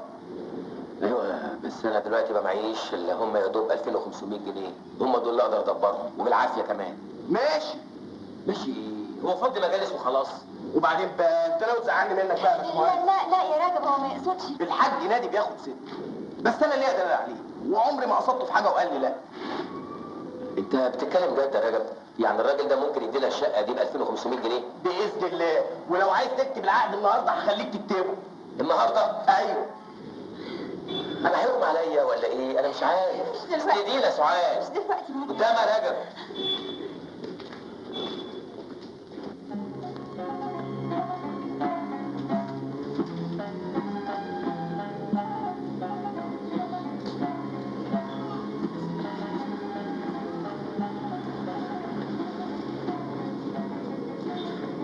ايوه بس انا دلوقتي ما معيش اللي هم يا دوب 2500 جنيه، هم دول اللي اقدر ادبرهم وبالعافيه كمان. ماشي. ماشي ايه؟ هو فضي مجالس وخلاص. وبعدين بقى انت لو زعلني منك بقى يا باشمهندس. لا يا راجل هو ما يقصدش. الحاج نادي بياخد ست، بس انا ليا دليل عليه وعمري ما قصدته في حاجه وقال لي لا. انت بتتكلم جد يا راجل؟ يعني الراجل ده ممكن يدينا الشقه دي ب 2500 جنيه؟ باذن الله، ولو عايز تكتب العقد النهارده هخليك تكتبه. النهارده؟ ايوه. انا هيغمى عليا ولا ايه؟ انا مش عارف. مش دلوقتي. دي يا سعاد. مش دلوقتي. قدام يا راجل.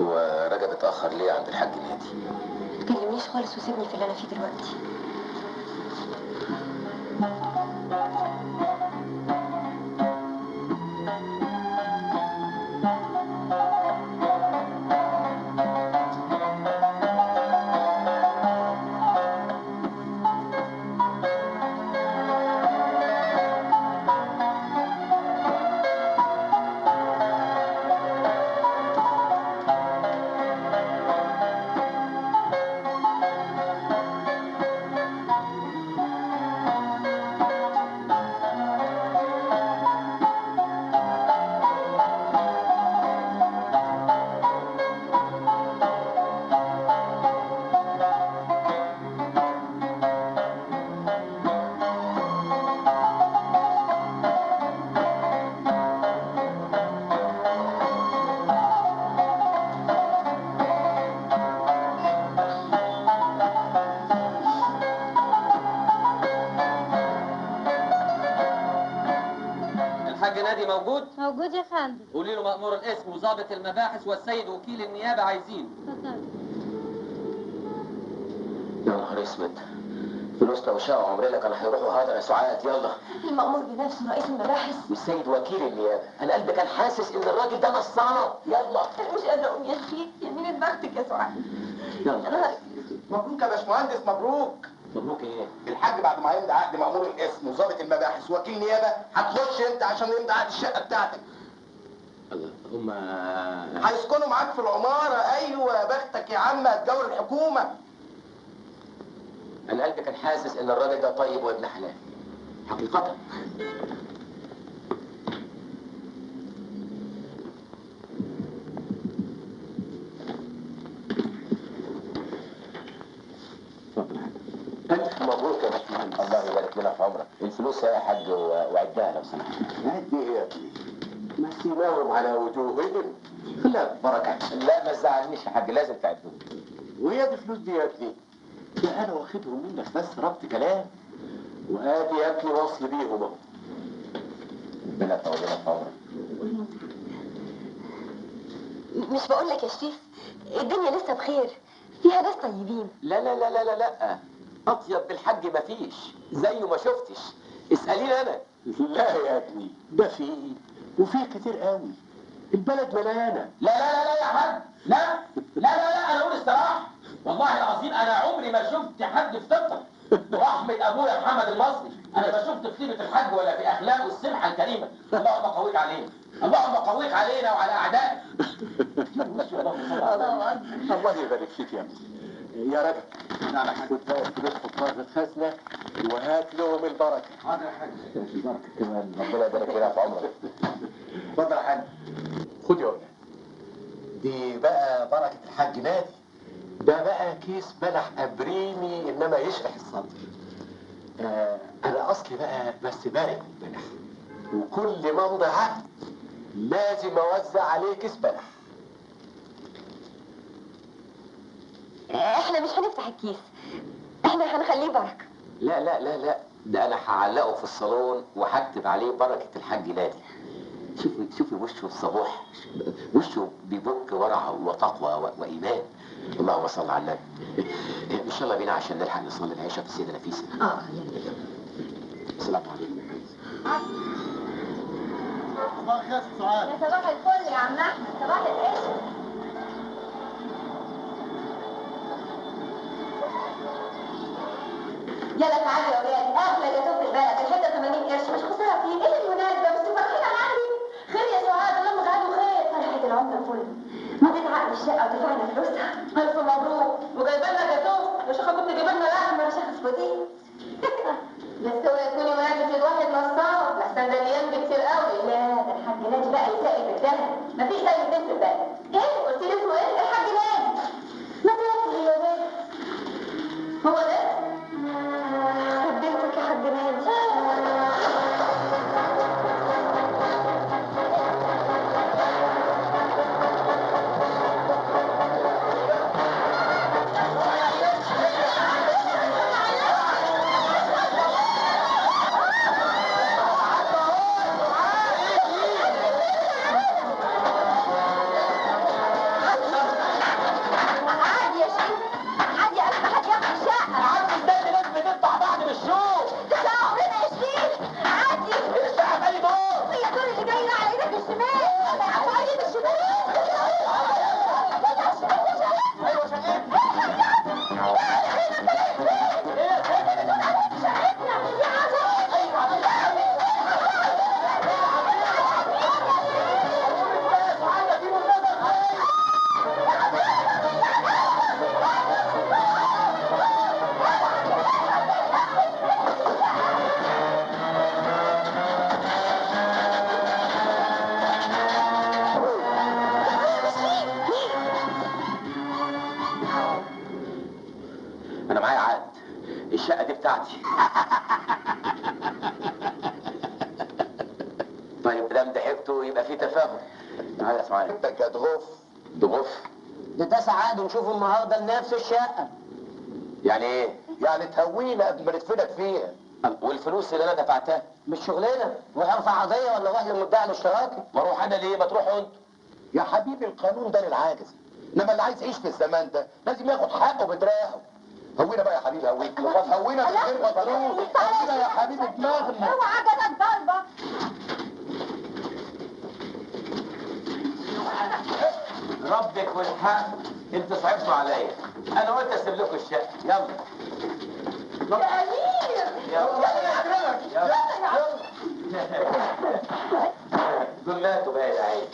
هو رجب اتأخر ليه عند الحاج نادي؟ ما تكلمنيش خالص وسيبني في اللي انا فيه دلوقتي. النادي موجود؟ موجود يا فندم. قولي له مأمور القسم وضابط المباحث والسيد وكيل النيابة عايزين. اتفضل. يا نهار اسود، فلوسنا وشقة عمرنا كانوا هيروحوا هذا يا سعاد. يلا. المأمور بنفسه رئيس المباحث. والسيد وكيل النيابة، أنا قلبي كان حاسس إن الراجل ده نصاب. يلا. أنا مش قادرة أقوم يا شريف، يمين بختك يا سعاد. يلا. مبروك يا باشمهندس، مبروك. مبروك ايه؟ الحاج بعد ما هيمضي عقد مأمور القسم وظابط المباحث ووكيل نيابه هتخش انت عشان يمضي عقد الشقه بتاعتك. الله، هم هيسكنوا معاك في العماره. ايوه يا بختك يا عم، هتجور الحكومه. أنا قلبي كان حاسس إن الراجل ده طيب وابن حلال. حقيقة. ألف مبروك يا باشمهندس. الله يبارك لنا في عمرك. الفلوس يا حاج وعدها لو سمحت. عد ايه يا ابني؟ مسيناهم على وجوههم. لا بركة. لا ما تزعلنيش يا حاج، لازم تعدهم. وهي دي الفلوس دي يا ابني؟ ده انا واخدهم منك بس ربط كلام. وادي يا ابني وصل بيهم اهو. ربنا يطول لنا في عمرك. مش بقول لك يا شريف الدنيا لسه بخير، فيها ناس طيبين. لا لا لا لا لا لا، أطيب بالحاج مفيش، زيه ما شفتش. اسأليني أنا. لا يا ابني، ده فيه وفيه كتير قوي. البلد مليانه. لا لا لا لا يا حاج، لا لا لا لا، أنا أقول استراحة. والله العظيم أنا عمري ما شفت حد في طبطة. ورحمة أبويا محمد المصري، أنا ما شفت في طيبة الحاج ولا في أخلاقه السمحة الكريمة. اللهم قويك علينا، اللهم قويك علينا وعلى أعدائك. الله يبارك فيك يا ابني. يا رجل، نعم يا حاج. خد بقى الفلوس حطها في الخزنه وهات لهم البركه. حاضر يا حاج. البركه كمان. ربنا يبارك لنا في عمرك. اتفضل يا حاج. خد يا ولد. دي بقى بركه الحاج نادي. ده بقى كيس بلح ابريمي انما يشرح الصدر. انا اصلي بقى بس بارق البلح، وكل ما امضي عقد لازم اوزع عليه كيس بلح. احنا مش هنفتح الكيس، احنا هنخليه بركة. لا لا لا لا، ده أنا هعلقه في الصالون وهكتب عليه بركة الحاج نادي. شوفي شوفي وشه الصبوح، وشه بيبك ورع وتقوى وإيمان. اللهم صل على النبي. إن شاء الله بينا عشان نلحق نصلي العشاء في السيدة نفيسة. اه يلا. السلام عليكم. صباح الخير يا سعاد. يا صباح الفل يا عم احمد، صباح القشر. يلا تعالوا يا ولاد، اغلى جاتوه في البلد، الحته 80 قرش، مش خساره فيه. ايه المناسبه؟ بس فرحين على عندي. خير يا سعاد، اللهم اجعله خير. فرحه العمر كله. مضيت عقد الشقه ودفعنا فلوسها. الف مبروك. وجايبه لنا جاتوه، مش كنت جايبه لنا لحمه مش هتسكتي. بس هو يكون مناسب للواحد نصاب، لحسن ده الايام دي كتير قوي. لا ده الحاج ناجي بقى يسقي في الدهب، مفيش زي البنت في البلد. ايه قلت لي اسمه ايه؟ الحاج ناجي. ما تركز يا ولاد. هو ده؟ حبيتك يا حاج ناجي. عادي يا شيخ، عادي قبل ما حد ياخد الشقة. عادي ازاي الناس بتدفع بعض بالشوق؟ ده عمرنا يا شيخ، عادي. الشقة تاني دور. هي الدور اللي جاي على ايدك الشمال. على ايدك الشمال. ايوه شايف. انا معايا عقد، الشقة دي بتاعتي. طيب دام ضحكتوا يبقى في تفاهم. تعالى يا سعاد. انت يا ضغوف. ضغوف؟ ده سعاد ونشوف النهارده لنفس الشقه. يعني ايه؟ يعني تهوينا قبل ما ندفنك فيها. والفلوس اللي انا دفعتها؟ مش شغلنا، وهرفع قضيه ولا واحد المدعي الاشتراكي. واروح انا ليه؟ ما تروحوا انتوا. يا حبيبي القانون ده للعاجز، انما اللي عايز يعيش في الزمان ده لازم ياخد حقه بدراعه. هوينا بقى يا حبيبي، هوينا من غير قانون. هوينا يا حبيبي دماغنا. اوعى جالك ضربه. ربك والحق انتوا صعبتوا عليا. انا قلت اسيب لكم الشقه. يلا يا امير. دول ماتوا بقى يا عيني.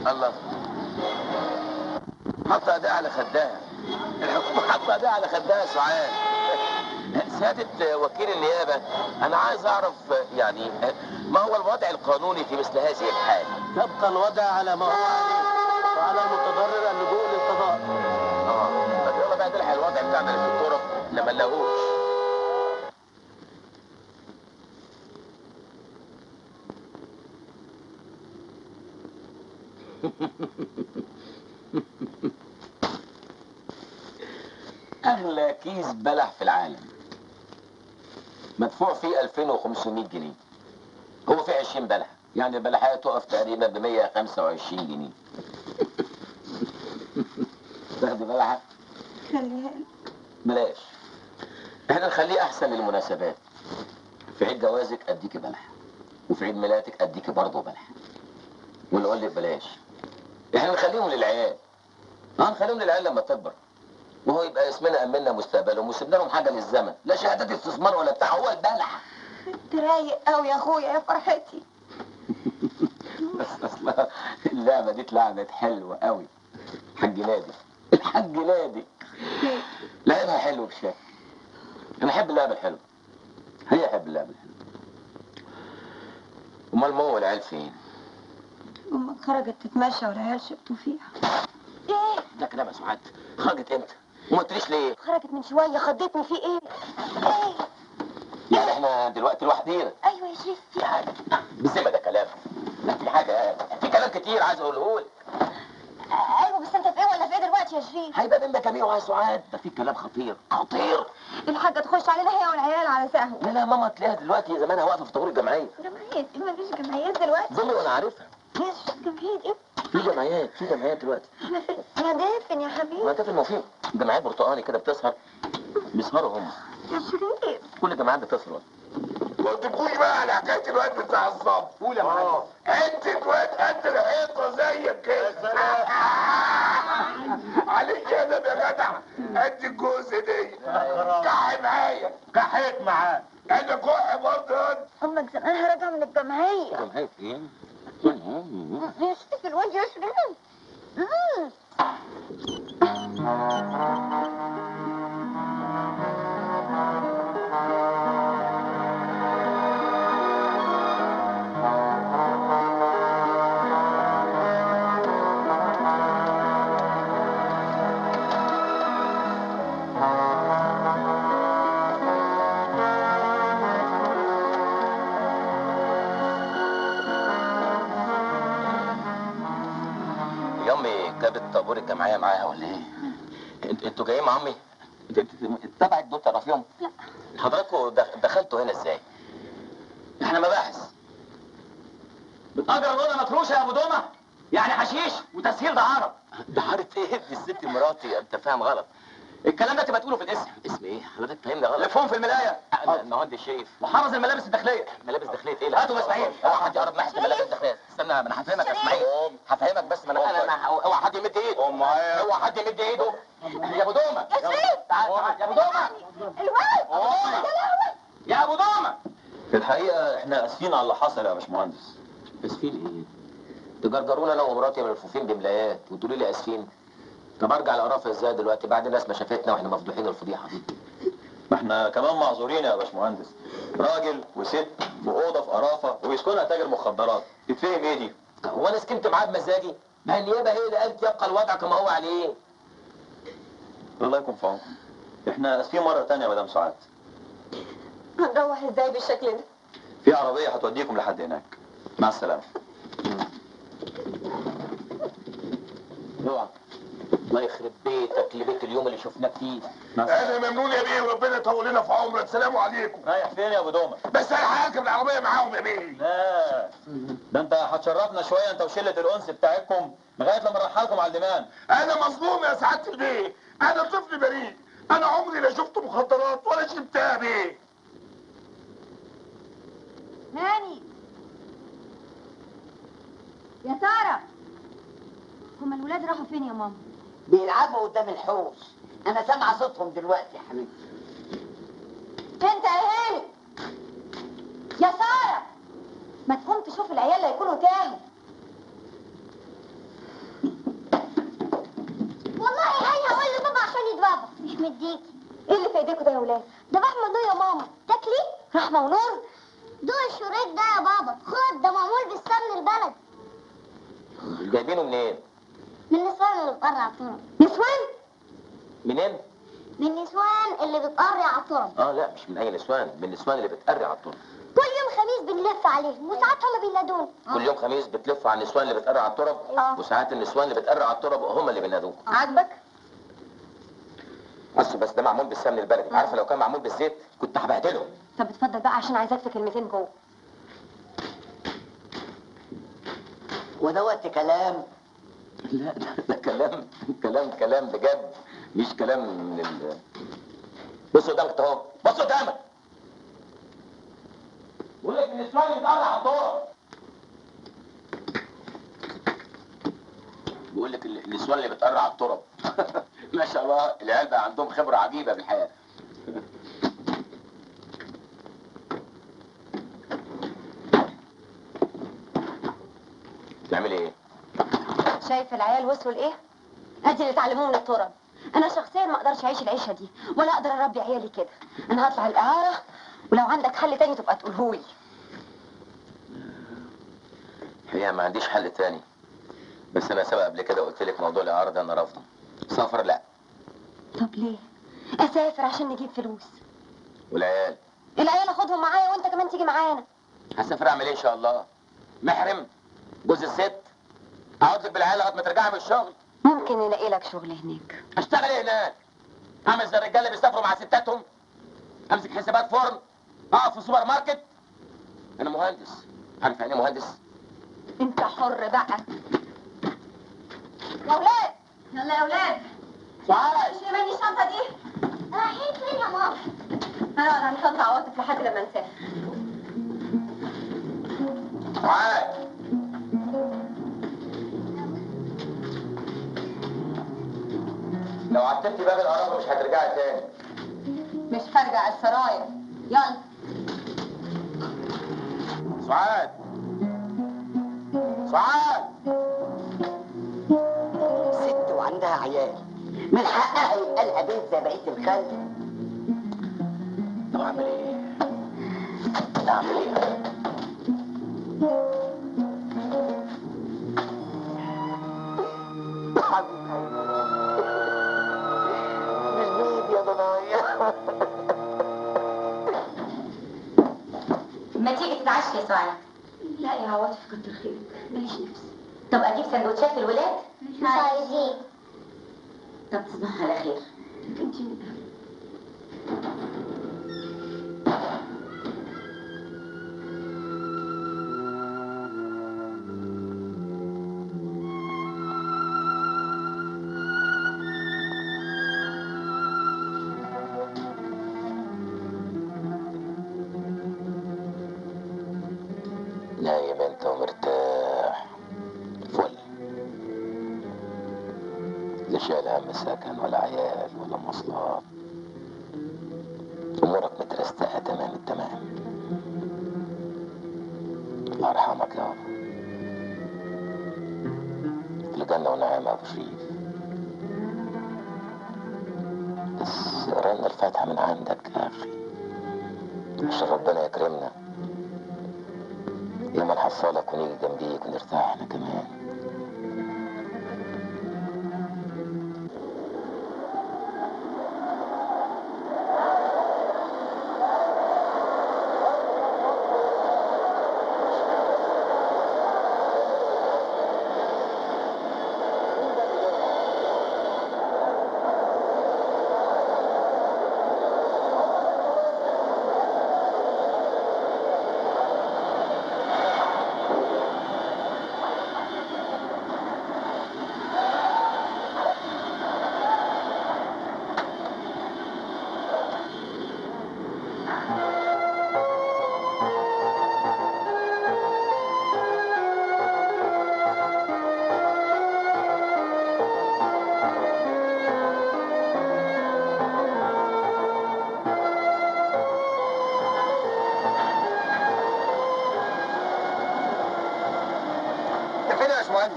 الله، حط ايديها على خدها. الحكومه حط ايديها على خدها يا سعاد. سيادة وكيل النيابة، أنا عايز أعرف يعني ما هو الوضع القانوني في مثل هذه الحال؟ يبقى الوضع على ما هو عليه، وعلى المتضرر اللجوء للقضاء. طب يلا بقى نلحق الوضع بتاعنا اللي في الطرق لما نلاقوش. أغلى كيس بلح في العالم مدفوع فيه 2500 جنيه. هو فيه 20 بلح، يعني البلحية تقف تقريبا ب 125 جنيه. تاخدي بلحة؟ خليها لك. بلاش، احنا نخليه أحسن للمناسبات. في عيد جوازك أديكي بلح، وفي عيد ميلادك أديكي برضه بلح. واللي أقول لك بلاش، احنا نخليهم للعيال. نخليهم للعيال لما تكبر، وهو يبقى اسمنا أمنا مستقبلهم وسيبنا لهم حاجة للزمن، لا شهادات استثمار ولا بتاع، هو البلح. انت رايق قوي يا اخويا، يا فرحتي. بس اصلا اللعبة دي اتلعبت حلوة قوي. الحاج نادي، الحاج نادي لعبها حلو بشكل. انا احب اللعبة الحلوة، هي احب اللعبة الحلوة. امال ماما والعيال فين؟ امك خرجت تتمشى والعيال شبطوا فيها. ايه ده كلام يا سعاد. خرجت امتى؟ وما قلتليش ليه؟ خرجت من شويه، خضتني في ايه؟ ايه يعني احنا دلوقتي لوحدينا؟ ايوه يا شريف. في حاجة بالذمة ده كلام؟ لا في حاجة، في كلام كتير عايز اقوله لك. ايوه بس انت في ايه ولا في ايه دلوقتي يا شريف؟ هيبقى بينا جميع يا سعاد، ده في كلام خطير خطير. الحاجه تخش علينا هي والعيال على سهو. لا ماما تلاقيها دلوقتي زمانها واقفه في طابور الجمعيه. جمعيات ايه؟ مفيش جمعيات دلوقتي. ضمن وانا عارفها. مفيش جمعيات ايه؟ في جمعيات دلوقتي. انا دافن يا حبيبي. ما دافن، ما في جمعيات برتقاني كده بتسهر، بيسهروا هم. يا شريف كل الجمعيات بتسهر. ما تبقوش بقى على حكايه الواد بتاع الصف. قول يا معلم. حته واد قد الحيطه زيك كده. عليك يا نبي يا جدع، قد الجوزه دي. كح معايا. كحيت معاه. انا كح برضه. امك زمانها راجعه من الجمعيه. جمعية ايه؟ يا شريف الواد يا شريف. يامي جابت طابور الجمعيه معاها ولا ايه؟ انتوا جايين مع امي؟ تبعك دول تعرفيهم؟ لا. حضراتكم دخلتوا هنا ازاي؟ احنا مباحث. بتأجر الأوضة مفروشة يا أبو دومة؟ يعني حشيش وتسهيل دعارة. دعارة ايه؟ دي الست مراتي، انت فاهم غلط. الكلام ده تبقى تقوله في الاسم. اسم ايه؟ حضرتك فاهمني غلط. لفهم في الملاية. المهندس شريف. وحرز الملابس الداخلية. ملابس داخليه ايه؟ هاتوا اسماعيل. اوعى حد يقرب ناحيه الملابس الداخليه. استنى ما انا هفهمك يا اسماعيل. هفهمك بس، ما انا اوعى حد يمد ايده. اوعى حد يمد ايده. يا ابو دومه. يا شريف. تعال يا ابو دومه. الواد. يا ابو دومه. في الحقيقة احنا اسفين على اللي حصل يا باشمهندس. اسفين ايه؟ تجرجرونا انا ومراتي ملفوفين بملايات وتقولي لي اسفين؟ طب ارجع لقرافه ازاي دلوقتي بعد الناس ما شافتنا واحنا مفضوحين الفضيحه دي؟ ما احنا كمان معذورين يا باشمهندس. راجل وست وأوضة في قرافة ويسكنها تاجر مخدرات، تتفهم ايه دي؟ هو انا سكنت معاه بمزاجي؟ ما النيابه هي اللي قالت يبقى الوضع كما هو عليه. الله يكون في عونكم. احنا اسفين مرة تانية يا مدام سعاد. هنروح ازاي بالشكل ده؟ في عربيه هتوديكم لحد هناك. مع السلامه. اوعى الله يخرب بيتك لبيت اليوم اللي شفناك فيه. انا ممنون يا بيه وربنا يطول لنا في عمرك. سلام عليكم. رايح فين يا ابو دومه؟ بس انا هركب العربيه معاهم يا بيه. لا ده انت هتشرفنا شويه انت وشله الانس بتاعتكم لغايه لما نرحلكم على الدمان. انا مظلوم يا سعاده البيه. انا طفل بريء. انا عمري لا شفت مخدرات ولا شربتها يا بيه. هاني يا سارة، هما الولاد راحوا فين يا ماما؟ بيلعبوا قدام الحوش. انا سامعه صوتهم دلوقتي يا حبيبتي. انت يا هاني يا سارة، ما تقوم تشوف العيال لا يكونوا تاهوا. والله هاي هقول لبابا عشان يضربك. مش مديكي. ايه اللي في ايديكوا ده يا ولاد؟ ده رحمة ونور يا ماما. تاكلي؟ رحمة ونور؟ دول الشريك ده يا بابا. خد، ده معمول بالسمن البلد. جايبينه منين؟ من النسوان اللي بتقرع على الطرق. نسوان؟ منين؟ من النسوان اللي بتقرع على الطرق. لا مش من اي نسوان، من النسوان اللي بتقرع على الطرق. كل يوم خميس بنلف عليهم وساعات هما بينادونا. كل يوم خميس بتلفوا على النسوان اللي بتقرع على الترب، وساعات النسوان اللي بتقرع على الترب هم اللي بينادوك. عاجبك؟ بس ده معمول بالسمن البلدي. عارفه لو كان معمول بالزيت كنت هبهدلهم. طب اتفضل بقى عشان عايزاك في كلمتين جوه. وده وقت كلام. لا ده كلام بجد، مش كلام من بص قدامك اهو، بص قدامك. بقول لك النسوان اللي بتقرع على الترب. بقول لك النسوان اللي بتقرع على الترب. ما شاء الله العيال بقى عندهم خبره عجيبه بالحياه. تعملي ايه؟ شايف العيال وصلوا لايه؟ ادي اللي اتعلموه من التراب. انا شخصيا ما اقدرش اعيش العيشه دي ولا اقدر اربي عيالي كده. انا هطلع الاعاره، ولو عندك حل تاني تبقى تقولهولي. الحقيقه ما عنديش حل تاني، بس انا سبق قبل كده قلت لك موضوع الاعاره ده انا رافضه. سفر لا. طب ليه؟ اسافر عشان نجيب فلوس. والعيال؟ العيال اخدهم معايا وانت كمان تيجي معانا. هسافر اعمل ايه ان شاء الله؟ محرم؟ جوز الست؟ اقعد لك بالعيال لغايه ما ترجعي من الشغل؟ ممكن نلاقي لك شغل هناك. اشتغل ايه هناك؟ اعمل زي الرجاله اللي بيسافروا مع ستاتهم؟ امسك حسابات فرن؟ اقف في سوبر ماركت؟ انا مهندس. عارف يعني ايه مهندس؟ انت حر بقى. يا ولاد، يلا يا ولاد. سعاد، اشيل مني الشنطه دي. رايحين فين يا ماما؟ هنقعد على شنطه عواطف لحد لما نسافر. سعاد، لو عدلتي باب القرابه مش هترجعي تاني. مش هرجع السرايا. يلا. سعاد، سعاد. ست وعندها عيال، من حقها يبقى لها بيت زي بقيه الخلق. طب اعمل ايه؟ اعمل ايه؟ مش بيد يا ضنايا. ما تيجي تتعشى يا سعاد؟ لا يا عواطف كتر خيرك، ماليش نفس. طب اجيب سندوتشات للولاد؟ مش عايزين. طب تصبح على خير. انت نايم انت ومرتاح فل، لا شايل هم سكن ولا عيال ولا مواصلات، امورك مترستقه تمام التمام. الله يرحمك يابا، في الجنه ونعيم ابو شريف. بس قرينا الفاتحه من عندك يا اخي عشان ربنا يكرمنا يوم نحصلك ونيجي جنبيك ونرتاح احنا كمان.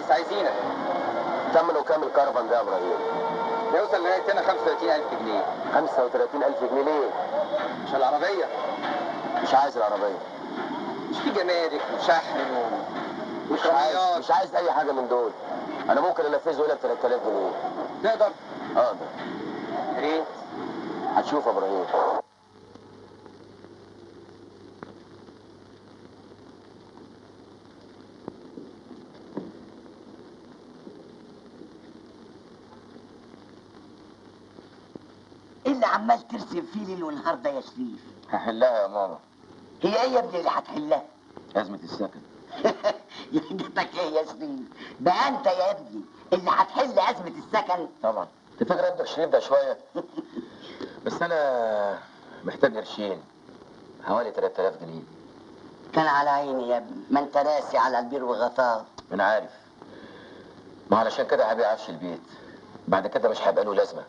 باشمهندس عايزينك. ثمنه كام الكرفان ده يا ابراهيم؟ يوصل لغايه هنا 35000 جنيه. 35000 جنيه ليه؟ عشان العربيه. مش عايز العربيه. مش في جمارك وشحن مش عايز اي حاجه من دول. انا ممكن انفذه هنا ب 3000 جنيه. تقدر؟ اقدر. يا ريت. هتشوف يا ابراهيم. ايه اللي عمال ترسم فيه ليل ونهار ده يا شريف؟ هحلها يا ماما. هي ايه يا ابني اللي هتحلها؟ ازمه السكن. جاتك ايه يا شريف؟ بقى انت يا ابني اللي هتحل ازمه السكن؟ طبعا. انت فاكر ابنك شريف ده شويه؟ بس انا محتاج قرشين، حوالي 3000 جنيه. كان على عيني يا ابني، ما انت راسي على البير وغطاه. انا عارف. ما علشان كده هبيع عفش البيت، بعد كده مش هيبقى له لازمه.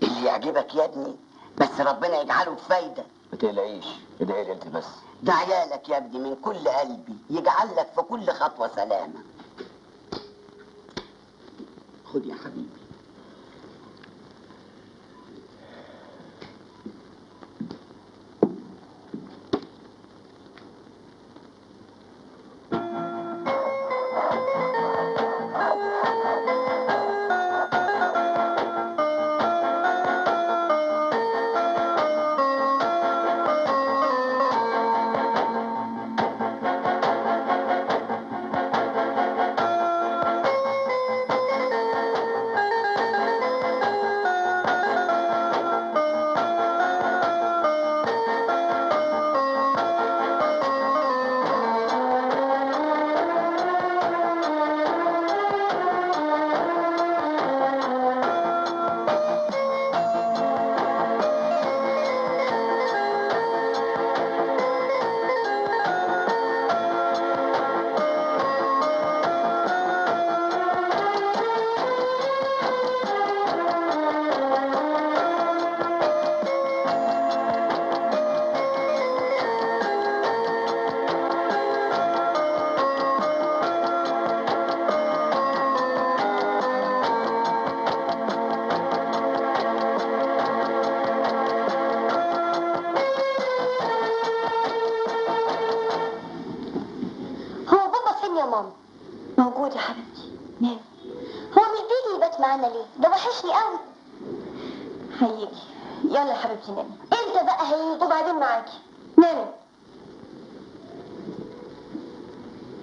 اللي يعجبك يا ابني، بس ربنا يجعله بفايده. ما تقلقيش، ادعي لي انت بس. ده عيالك يا ابني من كل قلبي، يجعل لك في كل خطوه سلامه. خد يا حبيبي. موجود يا حبيبتي. نام. هو مش بيجي يبات معانا ليه؟ ده وحشني قوي. هيجي. يلا يا حبيبتي نامي. امتى بقى هيجي؟ وبعدين معاكي. نامي.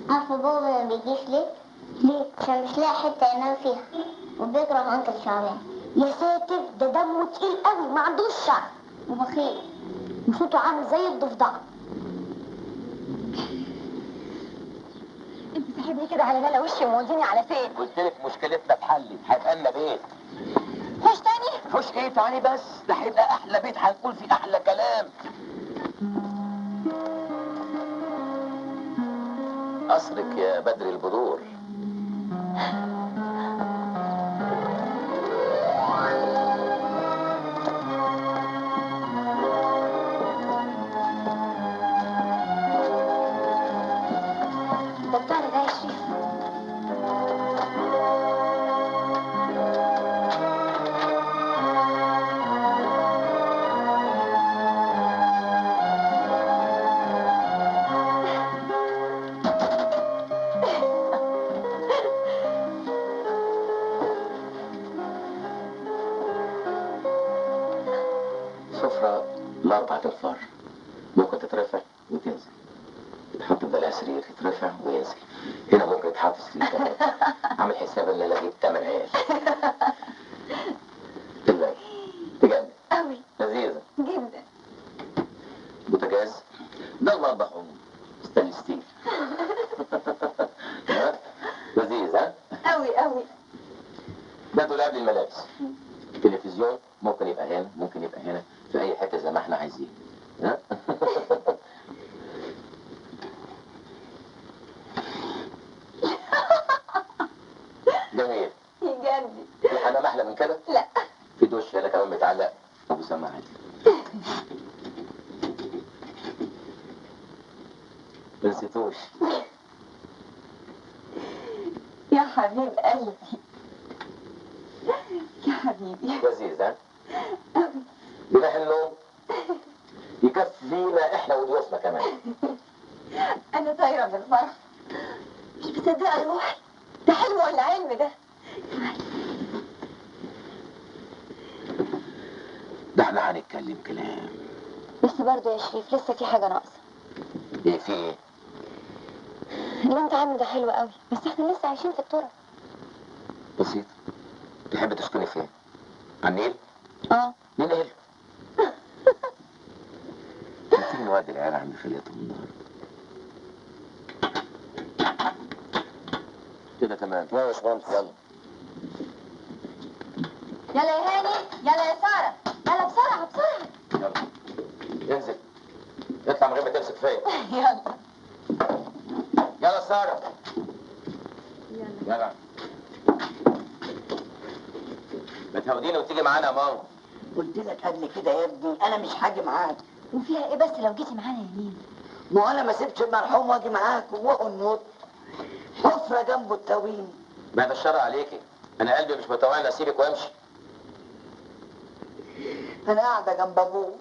عارفة بابا ما بيجيش ليه؟ ليه؟ عشان مش لاقي حتة ينام فيها وبيكره أنكل شعبان. يا ساتر، ده دمه تقيل قوي، ما عندوش شعر وبخيل وصوته عامل زي الضفدعه. انت ساحبني كده على ملا وشي وموديني على فين؟ قلت لك مشكلتنا اتحلت، هيبقى لنا بيت. حوش تاني؟ حوش ايه تاني بس؟ ده هيبقى احلى بيت، هنقول فيه احلى كلام. قصرك يا بدر البدور. ده بتاعنا ده يا شريف. سفرة ل4 أنفار، ممكن تترفع وتنزل، يتحط بدلها سرير يترفع وينزل. هنا ممكن يتحط سرير كمان. عامل حساب ان انا جبت 8 عيال. تمام. تجنن قوي. لذيذة جدا. بوتاجاز، ده المطبخ عموما ستانلس ستيل. ها؟ لذيذ ها؟ قوي قوي. ده دولاب للملابس. التلفزيون ممكن يبقى هنا، ممكن يبقى هنا، في اي حته زي ما احنا عايزين. ها؟ جميل. يجنن. في حمام احلى من كده؟ لا. في دوش هنا كمان متعلق ابو سماعات. ما نسيتوش. حبيب قلبي يا حبيبي. لذيذ ها؟ بناح النوم يكفينا احنا وضيوفنا كمان. انا طايره من الفرح، مش مصدقه روحي. ده حلم ولا علم ده؟ ده احنا هنتكلم كلام. بس برضه يا شريف لسه في حاجه ناقصه. ايه في ايه؟ اللي انت عامله ده حلو قوي، بس احنا لسه عايشين في التراب. بسيط. تحب تسكني فين؟ على النيل؟ اه ننقل. تيجي نودي العيال عند خليتهم النهارده. كده تمام. يلا يا باشمهندس يلا. يلا يا هاني، يلا يا ساره، يلا بسرعه بسرعه. يلا انزل. اطلع من غير ما تمسك فيا. يلا يلا ساره. يلا. ما تهوديني وتيجي معانا يا ماما. قلت لك قبل كده يا ابني انا مش هاجي معاك. وفيها ايه بس لو جيتي معانا يا مين؟ ما انا ما سبتش المرحوم واجي معاك وهو النط حفره جنبه التوين. بعد الشر عليكي، انا قلبي مش متواني اسيبك وامشي. انا قاعده جنب ابوه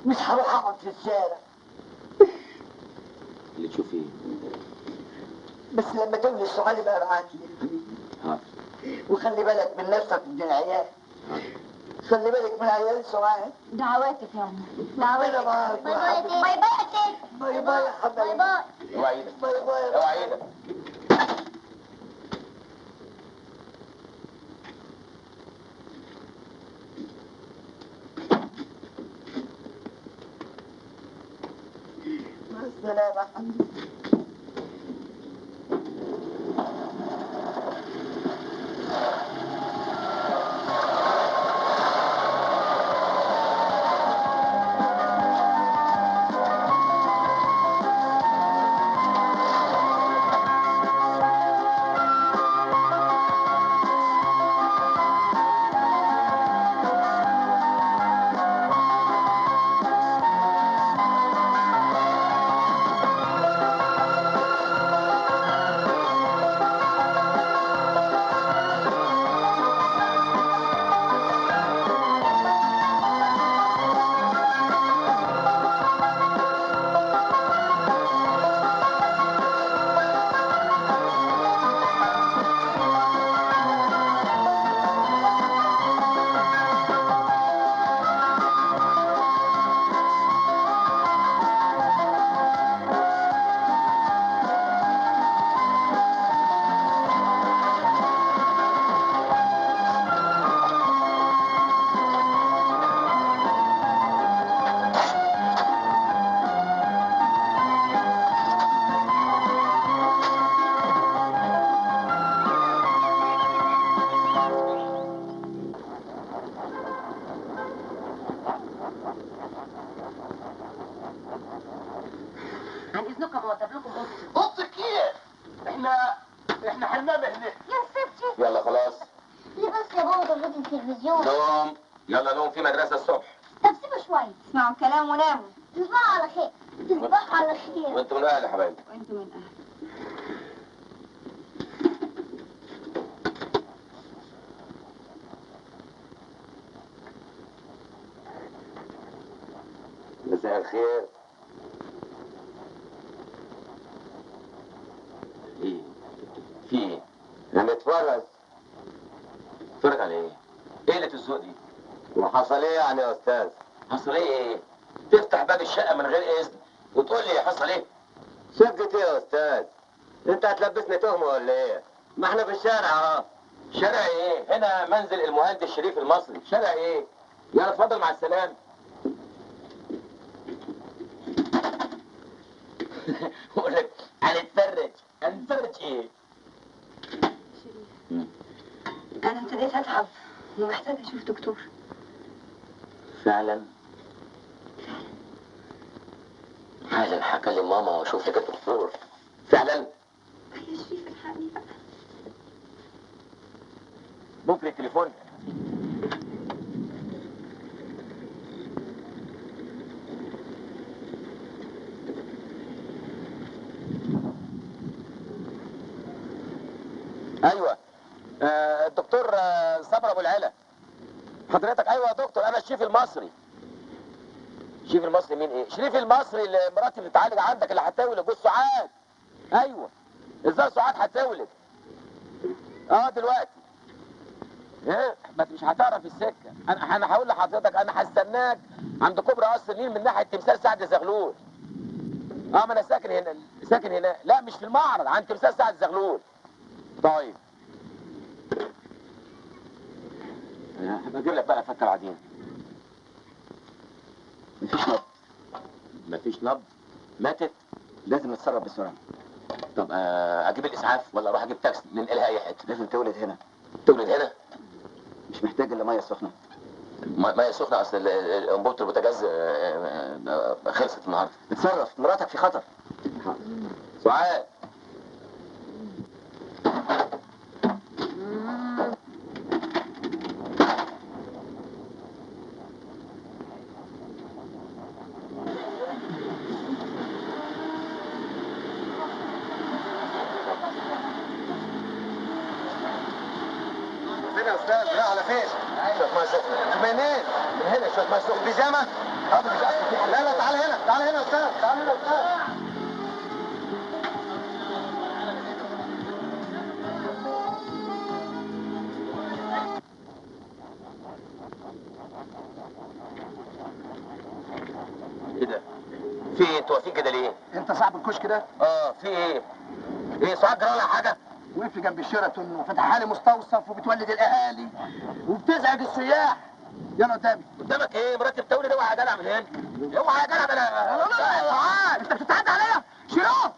مش هروح اقعد في الشارع. اللي تشوفيه. بس لما تولي السؤال يبقى ابعت لي. حاضر. وخلي بالك من نفسك ومن العيال. خلي بالك من عيال سعاد. دعواتك يا عم. دعواتك. باي باي يا تيتا. باي باي يا تيتا. باي باي يا حبيبي. باي باي. اوعى ايدك. باي باي. اوعى ايدك. مع السلامة يا حبيبي. عن اذنكم اوضب لكم اوضتي. اوضتك ايه؟ احنا هننام هنا. يا ستي. يلا خلاص. ليه بس يا بابا ضربت التلفزيون؟ نوم. يلا نوم، في مدرسة الصبح. طب سيبوا شوية. اسمعوا الكلام وناموا. تصبحوا على خير. تصبحوا على خير. وانتم من اهل يا حبايبي. وانتوا من اهل. مساء الخير. ايه؟ في ايه؟ هنتفرج. اتفرج على ايه؟ ايه اللي الذوق دي؟ وحصل ايه يعني يا استاذ؟ حصل ايه؟ تفتح باب الشقة من غير اذن وتقول لي حصل ايه؟ شقة ايه يا استاذ؟ انت هتلبسني تهمة ولا ايه؟ ما احنا في الشارع اهو. شارع ايه؟ هنا منزل المهندس شريف المصري، شارع ايه؟ يلا اتفضل مع السلامة. بقول لك هنتفرج ايه؟ انا ابتديت اتعب ومحتاجه اشوف دكتور. فعلا؟ حالا هكلم ماما واشوف لك الدكتور. فعلا؟ يا شريف الحقني بقى. ممكن التليفون؟ ايوه الدكتور صبر ابو العلا. حضرتك؟ ايوه يا دكتور، انا الشيف المصري. الشيف المصري مين ايه؟ شريف المصري اللي مراتي بتتعالج عندك، اللي هتولد جوز سعاد. ايوه ازاي سعاد هتولد؟ دلوقتي. ايه؟ ما مش هتعرف السكه. انا هقول لحضرتك، انا هستناك عند كوبري قصر النيل من ناحيه تمثال سعد زغلول. ما انا ساكن هنا. لا مش في المعرض، عند تمثال سعد زغلول. طيب هبقى اجيب لك بقى فكه العديم. مفيش نبض. ماتت. لازم نتصرف بسرعه. طب اجيب الاسعاف ولا اروح اجيب تاكسي ننقلها اي حته؟ لازم تولد هنا. تولد هنا؟ مش محتاج الا ميه سخنه. ميه سخنه؟ اصل انبوبه البوتاجاز خلصت النهارده. اتصرف، مراتك في خطر. سعاد. فين يا استاذ؟ رايح على فين؟ شويه ميه سخنه. منين؟ من هنا شويه ميه سخنه. بيجامه؟ لا لا، تعال هنا، تعال هنا يا استاذ، تعال هنا يا استاذ. ايه ده؟ في ايه؟ انتوا واقفين كده ليه؟ انت صاحب الكشك ده؟ في ايه؟ ايه سعاد جرى لها حاجه؟ وقف جنب الشيراتون وفتحها لي مستوصف وبتولد الاهالي وبتزعج السياح. يلا قدامي. قدامك ايه؟ مراتي بتولد. اوعى يا جدع من هنا. اوعى يا جدع. تعال، انت بتتعدى عليا؟ شيلوه.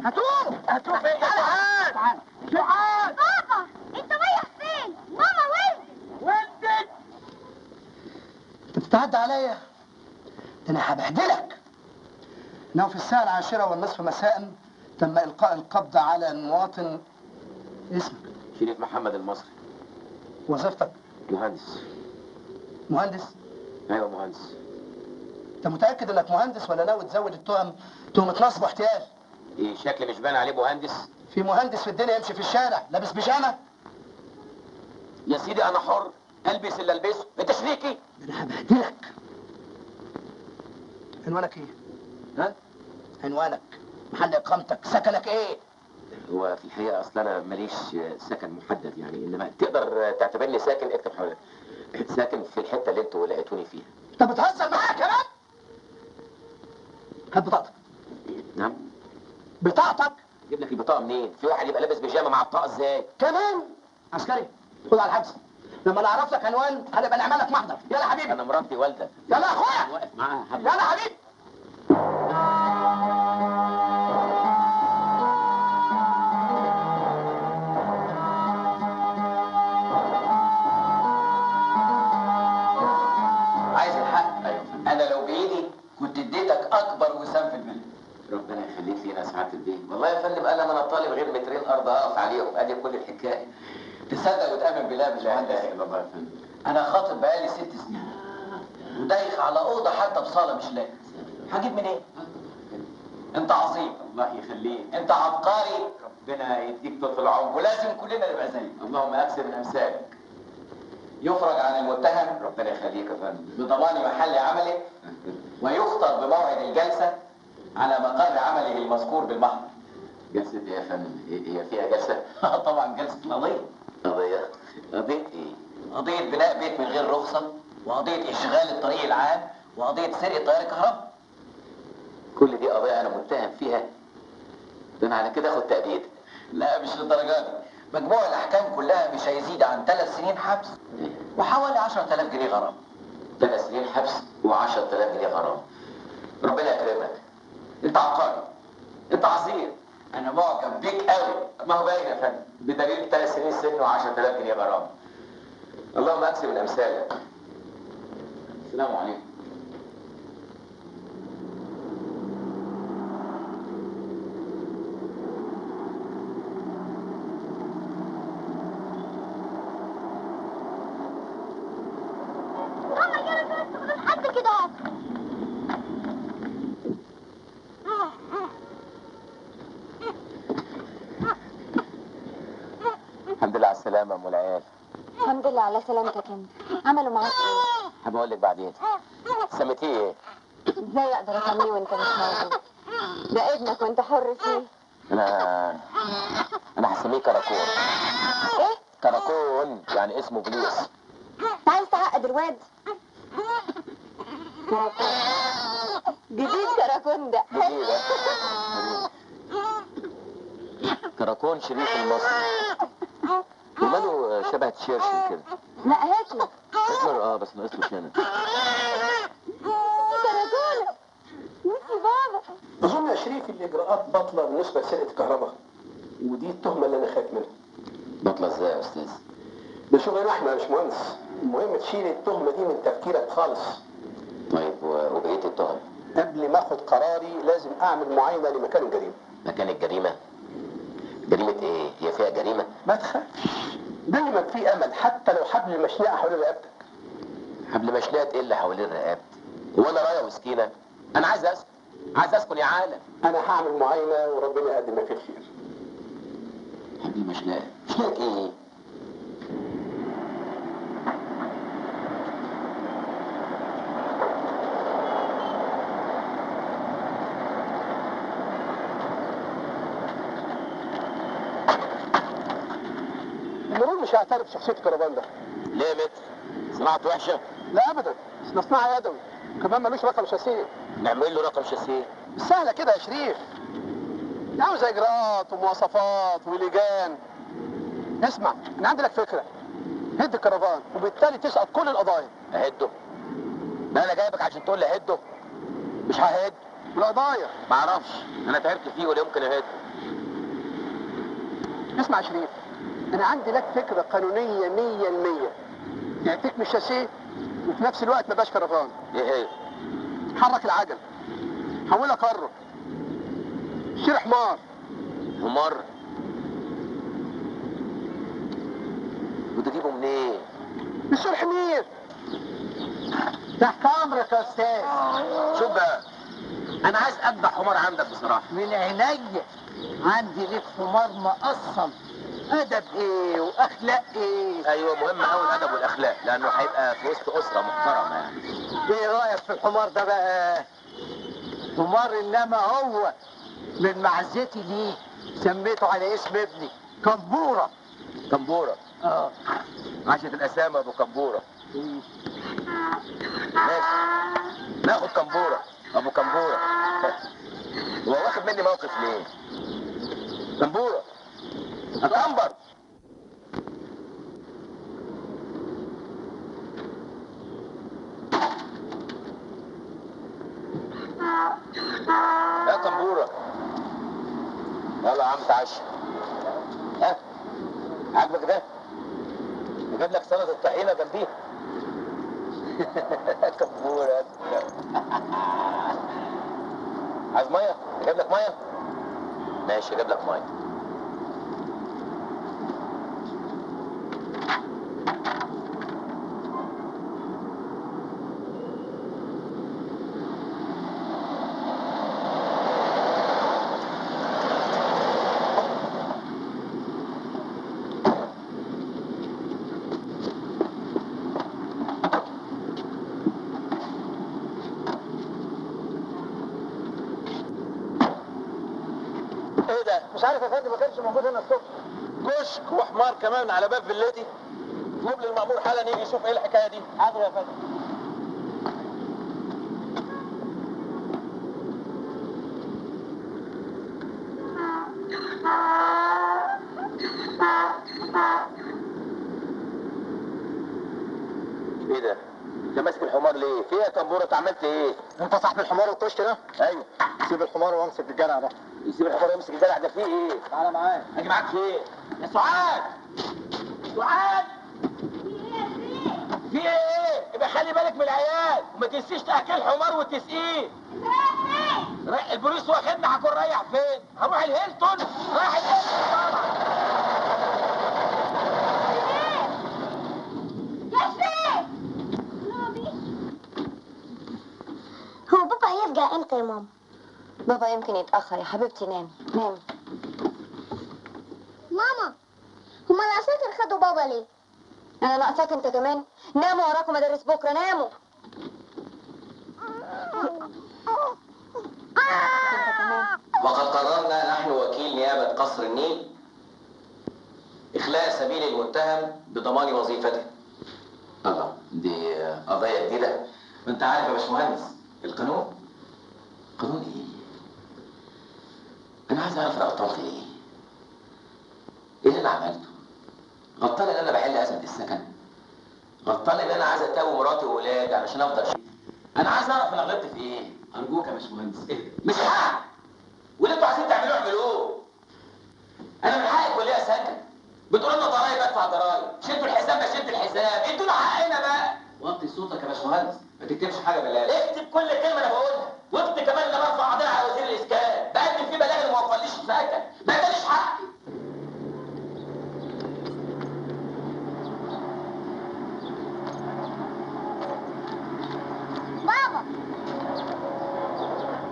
هاتوه. هتروح فين؟ تعال تعال. تعال. بابا انت رايح فين؟ ماما ولدت. انت بتتعدى عليا؟ ده انا هبهدلك. انه في الساعة 10:30 مساء تم إلقاء القبض على المواطن. اسمك؟ شريف محمد المصري. وظيفتك؟ مهندس. مهندس؟ ايوه مهندس. انت متأكد انك مهندس ولا ناوي تزود التهم؟ تهمة نصب واحتيال. ايه شكلي مش باين عليه مهندس؟ في مهندس في الدنيا يمشي في الشارع لابس بيجامة؟ يا سيدي انا حر البس اللي البسه. انت شريكي؟ ده انا هبهدلك. عنوانك ايه؟ ها؟ عنوانك، محل اقامتك، سكنك ايه؟ هو في الحقيقه اصل انا ماليش سكن محدد يعني، انما تقدر تعتبرني ساكن. اكتب حضرتك ساكن في الحته اللي انتوا لقيتوني فيها. انت بتهزر معايا كمان؟ هات بطاقتك. نعم؟ بطاقتك؟ اجيب لك البطاقه منين؟ في واحد يبقى لابس بيجامه مع بطاقه ازاي؟ كمان؟ عسكري خد على الحبس. لما نعرف لك عنوان هنبقى نعمل لك محضر. يلا حبيبي. انا مراتي والده. يلا يا اخويا. واقف معاها حبيبي. يلا حبيبي. عايز الحق؟ ايوه. انا لو بايدي كنت اديتك اكبر وسام في الفيلا. ربنا يخليك لينا سعاده الدين. والله يا فندم انا ما طالب غير مترين ارض اقف عليهم. ادي كل الحكايه. تصدق وتامن بالله يا باشمهندس؟ لا الله يا فندم. انا خاطب بقالي 6 سنين ودايخ على اوضه حتى بصاله مش لاقي. هجيب منين؟ انت عظيم. الله يخليك. انت عبقري. ربنا يديك طول العمر. ولازم كلنا نبقى زيك. اللهم اكثر من امثالك. يفرج عن المتهم ربنا يخليك يا فندم. بضمان محل عمله ويخطر بموعد الجلسه على مقر عمله المذكور بالمحضر. جلسة ايه يا فندم؟ هي فيها جلسة؟ طبعا جلسه القضيه. قضية ايه؟ قضيه بناء بيت من غير رخصه، وقضيه اشغال الطريق العام، وقضيه سرقه تيار الكهرباء. كل دي قضايا انا متهم فيها؟ ده انا على كده اخد تأبيد. لا مش للدرجه دي. مجموع الاحكام كلها مش هيزيد عن 3 سنين حبس وحوالي 10,000 جنيه غرامه. 3 سنين حبس و10,000 جنيه غرامه. ربنا يكرمك. انت عبقري. انت عظيم. انا معجب بيك قوي. ما هو باين يا فندم، بدليل 3 سنين سجن و10,000 جنيه غرامه. اللهم اكسب من امثالك. السلام عليكم. ماما يلا بس لحد كده اهو. الحمد لله على سلامتك انت. عملوا معاك ايه؟ هبقى اقول لك بعدين. سميتيه ايه؟ ازاي اقدر اسميه وانت مش موجود؟ ده ابنك وانت حر فيه. انا هسميه كراكون. ايه؟ كراكون يعني اسمه بليس. انت عايز تعقد الواد؟ كراكون جديد. كراكون ده جديد. كراكون شريف المصري. وماله شبه تشيرشل كده. لا هاتله. هتلر بس ناقص له شنب. كراكون ميسي بابا. اظن يا شريف الاجراءات باطله بالنسبه لسرقه الكهرباء، ودي التهمه اللي انا خايف منها. باطله ازاي يا استاذ؟ ده شغلنا احنا يا باشمهندس، المهم تشيل التهمه دي من تفكيرك خالص. طيب وبقيه التهم؟ قبل ما اخد قراري لازم اعمل معاينه لمكان الجريمه. مكان الجريمه؟ جريمه ايه؟ هي فيها جريمه؟ ما تخافش، دايما في امل حتى لو حبل المشنقه حوالين رقبتك. حبل مشنقه ايه اللي حوالين رقبتي؟ هو انا رايه وسكينه؟ انا عايز اسكن، عايز اسكن يا عالم. انا هعمل معاينه وربنا يقدم ما فيه الخير. حبل مشنقه؟ مشنقه ايه؟ المرور مش هيعترف بشخصيه الكرفان ده. ليه متر؟ صناعته وحشه؟ لا ابدا، اصل صناعه يدوي، كمان ملوش رقم شاسيه. نعمل له رقم شاسيه؟ سهله كده يا شريف، دي عاوزه اجراءات ومواصفات ولجان. اسمع، انا عندي لك فكره، هد الكرفان وبالتالي تسقط كل القضايا. اهده؟ لا انا جايبك عشان تقول لي هده، مش ههد. القضايا معرفش، انا تعبت فيه ولا يمكن اهده. اسمع يا شريف، انا عندي لك فكره قانونيه 100%، يعطيك مش شاسيه وفي نفس الوقت ما بقاش كرفان. ايه هي؟ حرك العجل، حولها كره، شيل حمار. حمار؟ وتجيبه منين؟ مش حمير. تحت امرك يا استاذ. شوف بقى، انا عايز اذبح حمار عندك بصراحه. من عينيا، عندي ليك حمار مقصل، ادب ايه واخلاق ايه. ايوه مهم قوي الادب والاخلاق، لانه هيبقى في وسط اسره محترمه يعني. ايه رايك في الحمار ده بقى؟ حمار انما هو من معزتي ليه سميته على اسم ابني كمبوره. كمبوره؟ عاشت الاسامه ابو كمبوره. ماشي، ناخد كمبوره ابو كمبوره. هو واخد مني موقف ليه؟ كمبوره اكمبر. يا كمبوره، يلا يا عم تعشى. ها عاجبك ده؟ نجيب لك سلطه الطحينه جنبيها. كمبوره. عايز ميه؟ اجيب لك ميه؟ ماشي اجيب لك ميه. ايه ده؟ مش عارف يا فندم، ما كانش موجود هنا الصبح. كشك وحمار كمان على باب فيلتي. جيب لي المأمور حالا يجي يشوف ايه الحكايه دي. حاضر يا فندم. ايه ده؟ انت ماسك الحمار ليه؟ في ايه يا كمبوره؟ انت عملت ايه؟ انت صاحب الحمار والطشت ده؟ ايوه. سيب الحمار وامسك الجدع ده. يسيب الحمار يمسك الجدع ده؟ فيه ايه؟ تعالى معايا. اجي معاك فين؟ يا سعاد! سعاد! في ايه؟ يبقى خلي بالك من العيال وما تنسيش تاكل الحمار وتسقيه. البوليس واخدنا، هكون رايح فين؟ هروح الهيلتون. رايح الهيلتون طبعا. هو بابا هيرجع امتى يا ماما؟ بابا يمكن يتأخر يا حبيبتي. نامي نامي. ماما، هما العساكر خدوا بابا ليه؟ انا ناقصاك انت كمان؟ ناموا وراكم مدارس بكره، ناموا. وقد قررنا نحن وكيل نيابة قصر النيل إخلاء سبيل المتهم بضمان وظيفته. الله، دي قضية جديدة. انت عارف يا باشمهندس القانون؟ قانون ايه؟ انا عايز اعرف انا غلطت ايه؟ ايه اللي انا عملته؟ غلطان ان انا بحل ازمة السكن؟ غلطان ان انا عايز اتوب مراتي واولادي علشان افضل شيء؟ انا عايز اعرف انا غلطت في ايه؟ ارجوك يا باشمهندس اهدى. مش حق، واللي انتوا عايزين تعملوه اعملوه. انا من حقي كليه سكن، بتقولوا لنا ضرايب ادفع ضرايب، شدوا الحزام بشد الحزام، ادونا حقنا بقى. وطي صوتك يا باشمهندس، ما تكتبش حاجه بلاش. اكتب كل كلمه انا بقولها، واكتب كمان ان انا برفع قضيه على وزير الاسكان، بقدم فيه بلاغ اللي ما وفرليش سكن، ما ادانيش حقي. بابا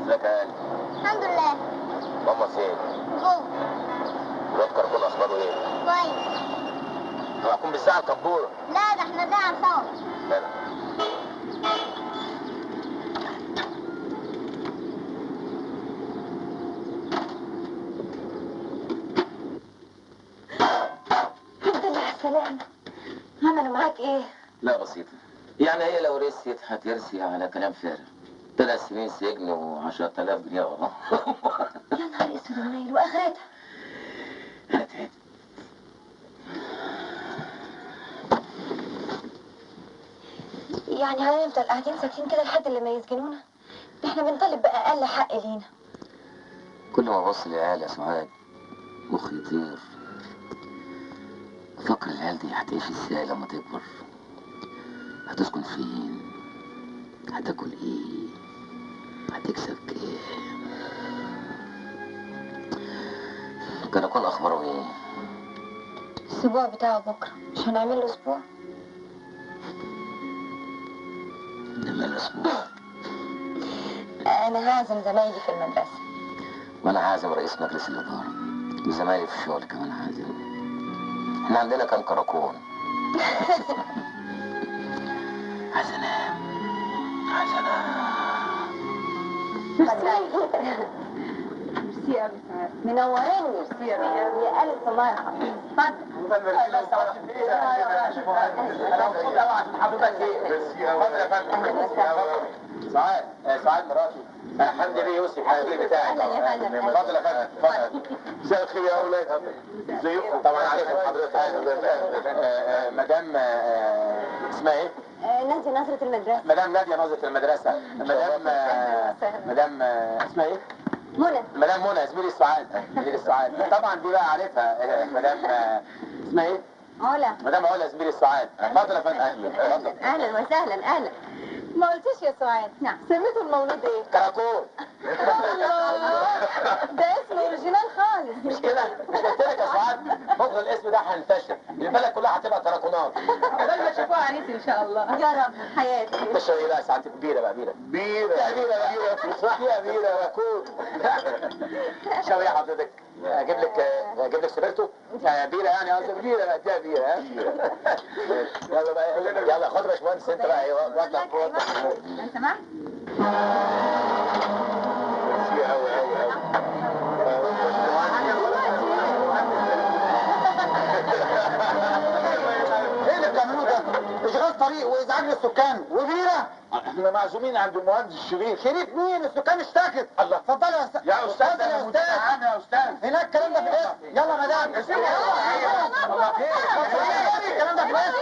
ازيك يا قلبي؟ الحمد لله. ماما فين؟ جوه. الواد كركون اخباره ايه؟ كويس. هو هكون بالساعه الكبوره. لا ده احنا بنلعب سوا. لا. الحمد لله على السلامة. عملوا معاك ايه؟ لا بسيطة، يعني هي لو رسيت هترسي على كلام فارغ. 3 سنين سجن و10,000 جنيه وراه. يا نهار اسود ونيل، واخرتها؟ انا تعبت. يعني هنفضل قاعدين ساكتين كده لحد اللي ما يسجنونا؟ ده احنا بنطالب بأقل حق لينا. كل ما ابص للعيال يا سعاد مخي يطير. افكر العيال دي هتعيش ازاي لما تكبر؟ هتسكن فين؟ هتاكل ايه؟ هتكسب كام؟ كان اكون اخباره ايه؟ الاسبوع بتاعه بكره، مش هنعمل له اسبوع؟ نعمل اسبوع. انا هعزم زمايلي في المدرسه. وانا عازم رئيس مجلس الاداره وزمايلي في الشغل كمان عازم. احنا عندنا كام كراكون. عايز انام، عايز انام. ميرسي قوي سعاد، منوريني. ميرسي يا ألف الله يرحمك. اتفضل. انا مبسوط قوي عشان حضرتك جيت. اتفضل يا فندم. سعاد مراتي. حمدي بيه يوسف الحبيب بتاعي. اهلا يا فندم. اتفضل يا فندم، اتفضل. مساء الخير يا اولاد. ازيكم؟ طبعا عليكم حضرتك. مدام اسمها ايه؟ نادية نظرة المدرسة. مدام نادية نظرة المدرسة. مدام اسمها ايه؟ منى. مدام منى زميلي السعاد. زميلي السعاد طبعا دي بقى عارفها. مدام اسمها ايه؟ علا. مدام علا زميلي السعاد. اتفضل يا فندم. اهلا. اهلا وسهلا. اهلا. ما قلتش يا سعاد. نعم. سميته المولود ايه؟ كراكون. الله، ده اسم اوريجينال خالص. مش كده؟ مش قلت لك يا سعاد؟ بكره الاسم ده هينتشر، البلد كلها هتبقى كراكونات. لما تشوفوها عريس ان شاء الله. يا رب حياتي. تشرب ايه بقى ساعات؟ بيره بقى، بيره. بيره صح يا بيره كراكون. شو ايه حضرتك؟ اجيب لك سبيرتو؟ بيره يعني قصدي بيره. اديها بيره. ها يلا بقى، يلا خد يا باشمهندس انت بقى. واطلع فوق. انت سمعت؟ ايه اللي بتعملوه ده؟ اشغال طريق وازعاج للسكان وبيره. احنا معزومين عند المهندس شريف. شريف مين؟ السكان اشتكت. الله. اتفضلوا يا استاذ. يا استاذ اتفضل يا استاذ. يا استاذ. هناك الكلام ده في الاسم. يلا يا مدام. الله خير. الكلام ده في الاسم.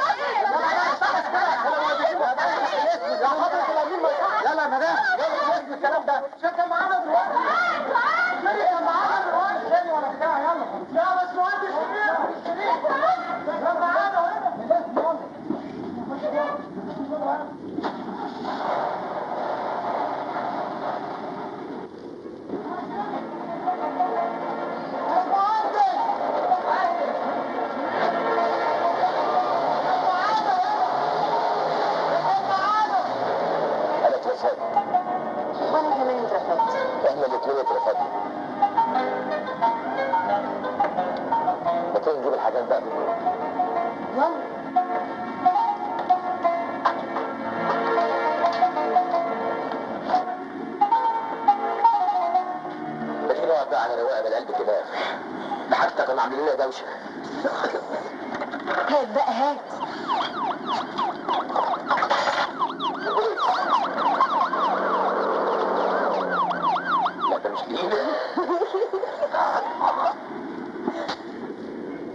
يلا يا مدام. يلا الاسم الكلام ده. كان معانا دلوقتي. كان معانا دلوقتي تاني ولا بتاع. يلا يا باشمهندس شريف. كان معانا هنا. وانا كمان اترفضت. احنا الاثنين اترفضنا. ما تيجي نجيب الحاجات بقى. يلا. الخلاف. ده حتى كانوا عاملين لنا دوشه. هات بقى هات. لا ده مش لينا.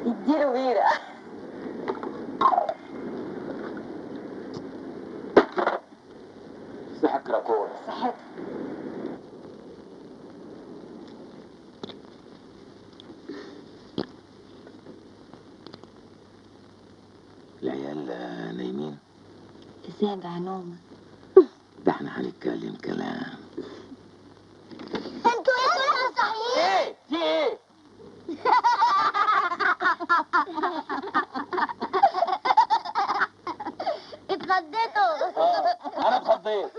اديله بيرة. صحة كراكون. صحتك. العيال نايمين؟ ازاي بقى نومة؟ ده احنا هنتكلم كلام. انتوا ايه صحيح؟ ايه؟ في ايه؟ اتغديتوا؟ انا اتخضيت.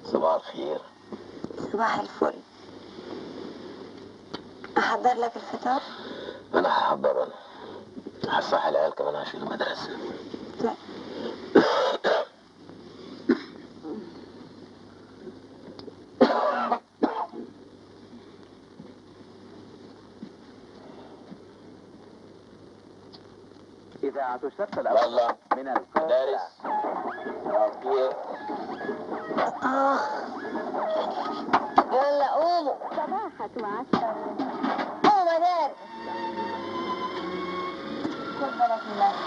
صباح الخير. صباح الفل. احضر لك الفطار؟ انا هحضر. انا هصحي العيال كمان عشان المدرسه. طيب. إذاعة الشرق يلا من القاهرة. مدارس. يلا قوموا. صباحة وعسل. قوموا مدارس. خد بالك من نفسك.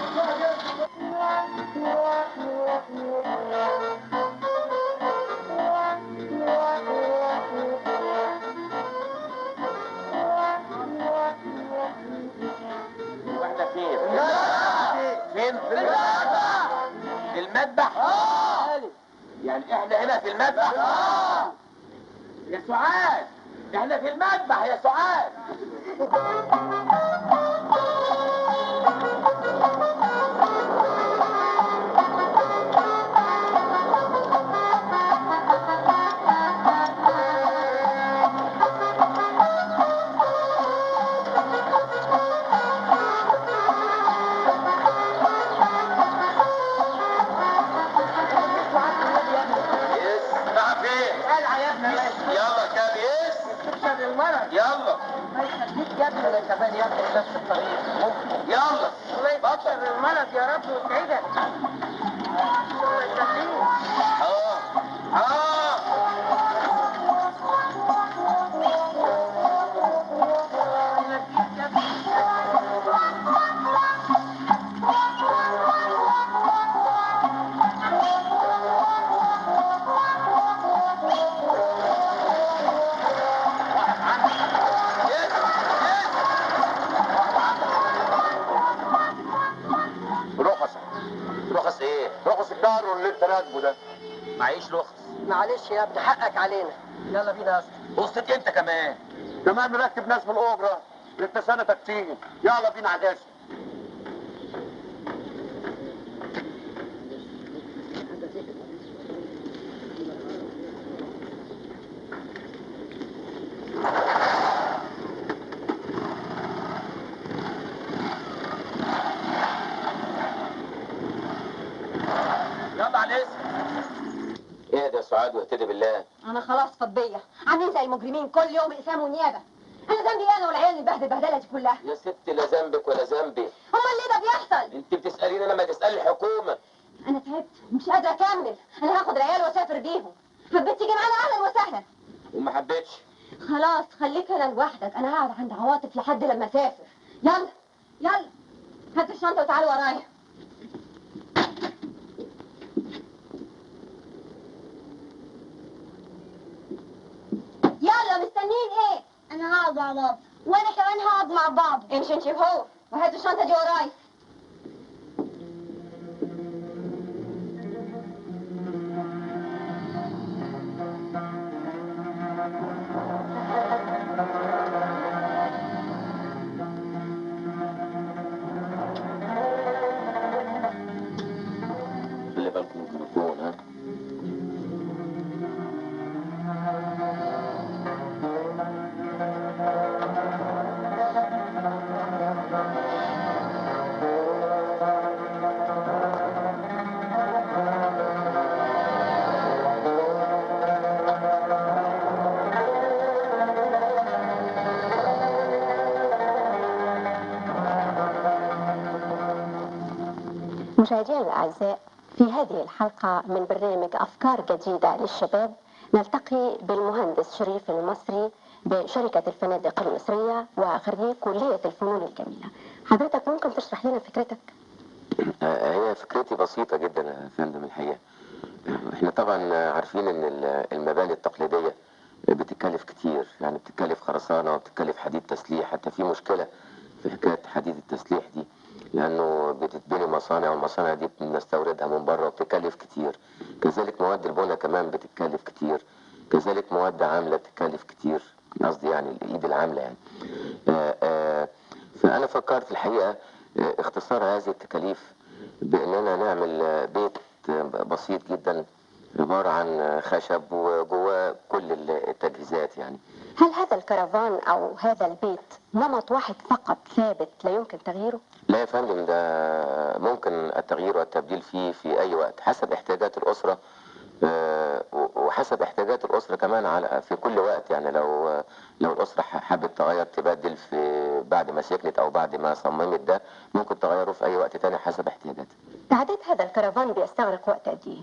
واحدة فين؟ فين؟ في المذبح. في المذبح؟ يعني احنا هنا في المذبح؟ يا سعاد احنا في المذبح يا سعاد. يلا كابيس. يلا. ما يخليك يا ابني انا كمان ياخد نفس الطريق. يلا. الله يبشر المرض يا رب ويسعدك. الله يخليك. رخص ايه؟ رخص الدار اللي انت راكبه ده. معيش رخص. معلش يا ابني حقك علينا. يلا بينا يا اسطى. وسطك انت كمان. كمان مركب ناس في الاجره. انت سنتك تيجي. يلا بينا على الاسم. يلا على الاسم. ايه ده يا سعاد واهتدي بالله. انا خلاص فضيه. عاملين زي المجرمين كل يوم اقسام ونيابه. انا ذنبي انا والعيال اللي بهدل البهدله دي كلها. يا ست لا ذنبك ولا ذنبي. امال ليه ده بيحصل؟ انت بتساليني لما تسالي الحكومه. انا تعبت مش قادره اكمل. انا هاخد العيال واسافر بيهم. حبيت تيجي معانا اهلا وسهلا. وما حبيتش. خلاص خليك هنا لوحدك. انا هقعد عند عواطف لحد لما اسافر. يلا يلا هات الشنطه وتعالوا ورايا. مستنيين ايه؟ انا هقعد مع بابا وانا كمان هقعد مع بابا. امشي انت وهو وهاتوا الشنطه دي وراي. خلي بالكم من التليفون ها. مشاهدينا الأعزاء، في هذه الحلقة من برنامج أفكار جديدة للشباب نلتقي بالمهندس شريف المصري بشركة الفنادق المصرية وخريج كلية الفنون الجميلة. حضرتك ممكن تشرح لنا فكرتك؟ هي فكرتي بسيطة جدا يا فندم الحقيقة. احنا طبعا عارفين ان المباني التقليدية بتتكلف كتير، يعني بتتكلف خرسانة وبتتكلف حديد تسليح. حتى في مشكلة في حكاية حديد التسليح دي، لأنه بتتبني مصانع والمصانع دي بنستوردها من بره وبتكلف كتير. كذلك مواد البناء كمان بتتكلف كتير، كذلك مواد عاملة بتتكلف كتير، قصدي يعني الإيد العاملة يعني. فأنا فكرت الحقيقة اختصار هذه التكاليف بأننا نعمل بيت بسيط جدا عبارة عن خشب وجواه كل التجهيزات يعني. هل هذا الكرفان أو هذا البيت نمط واحد فقط ثابت لا يمكن تغييره؟ لا يا فندم، ده ممكن التغيير والتبديل فيه في أي وقت حسب احتياجات الأسرة، وحسب احتياجات الأسرة كمان على في كل وقت. يعني لو الأسرة حابة تغير تبدل في بعد ما سكنت أو بعد ما صممت، ده ممكن تغيره في أي وقت تاني حسب احتياجاتها. تعديل هذا الكرفان بيستغرق وقت قد إيه؟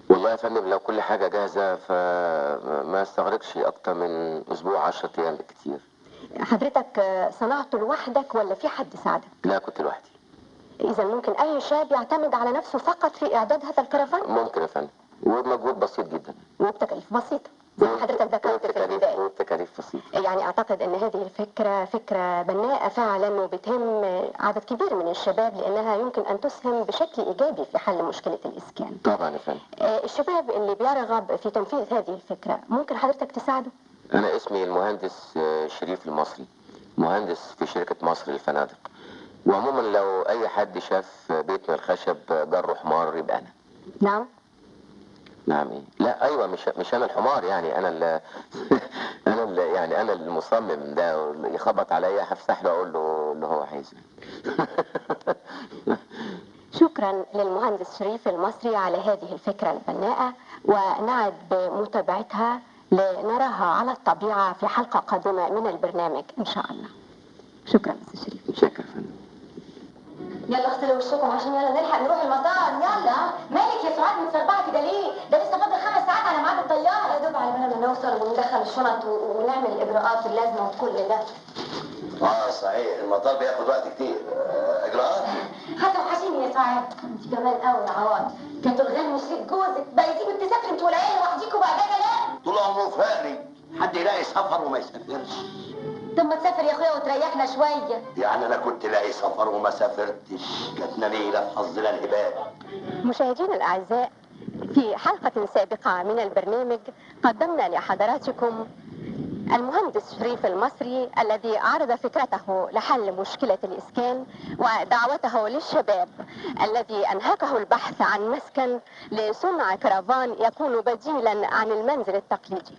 والله يا فندم لو كل حاجة جاهزة فما استغرقش أكتر من أسبوع 10 أيام بالكتير. حضرتك صنعته لوحدك ولا في حد ساعدك؟ لا، كنت لوحدي. إذا ممكن أي شاب يعتمد على نفسه فقط في إعداد هذا الكرفان؟ ممكن يا فندم، وبمجهود بسيط جدا وبتكاليف بسيطة زي ما حضرتك ذكرت في البداية. وبتكاليف بسيطة. يعني أعتقد أن هذه الفكرة فكرة بناءة فعلا وبتهم عدد كبير من الشباب، لأنها يمكن أن تسهم بشكل إيجابي في حل مشكلة الإسكان. طبعا يا فندم. الشباب اللي بيرغب في تنفيذ هذه الفكرة ممكن حضرتك تساعده؟ أنا اسمي المهندس شريف المصري، مهندس في شركة مصر للفنادق. وعموما لو أي حد شاف بيت من الخشب جره حمار يبقى أنا. نعم. نعم ايه؟ لا ايوه، مش انا الحمار، يعني انا يعني انا المصمم ده، يخبط عليا هفتح له اقول له اللي هو عايزه. شكرا للمهندس شريف المصري على هذه الفكرة البناءة، ونعد بمتابعتها لنراها على الطبيعة في حلقة قادمة من البرنامج إن شاء الله. شكرا أستاذ شريف. شكرا فندم. يلا اغسلوا وشكم عشان يلا نلحق نروح المطار. يلا مالك يا سعاد متسربعه كده ليه؟ ده لسه فاضل 5 ساعات على ميعاد الطياره. يا دوب على بال ما نوصل وندخل الشنط ونعمل الاجراءات اللازمه وكل ده. صحيح المطار بياخد وقت كتير. اجراءات؟ هتوحشيني يا سعاد. انت كمان قوي يا عواد. كانت الغنم شريك جوزك بقى يسيبك تسافري انت والعيال لوحديكوا بقى جايه لا؟ طول عمره فقري، حد يلاقي سفر وما يسافرش. طب ما تسافر يا اخويا وتريحنا شويه. يعني انا كنت لاقي سفر وما سافرتش، جاتنا ليله في حظنا الهباب. مشاهدينا الأعزاء، في حلقة سابقة من البرنامج قدمنا لحضراتكم المهندس شريف المصري الذي عرض فكرته لحل مشكلة الإسكان ودعوته للشباب الذي أنهكه البحث عن مسكن لصنع كرفان يكون بديلا عن المنزل التقليدي.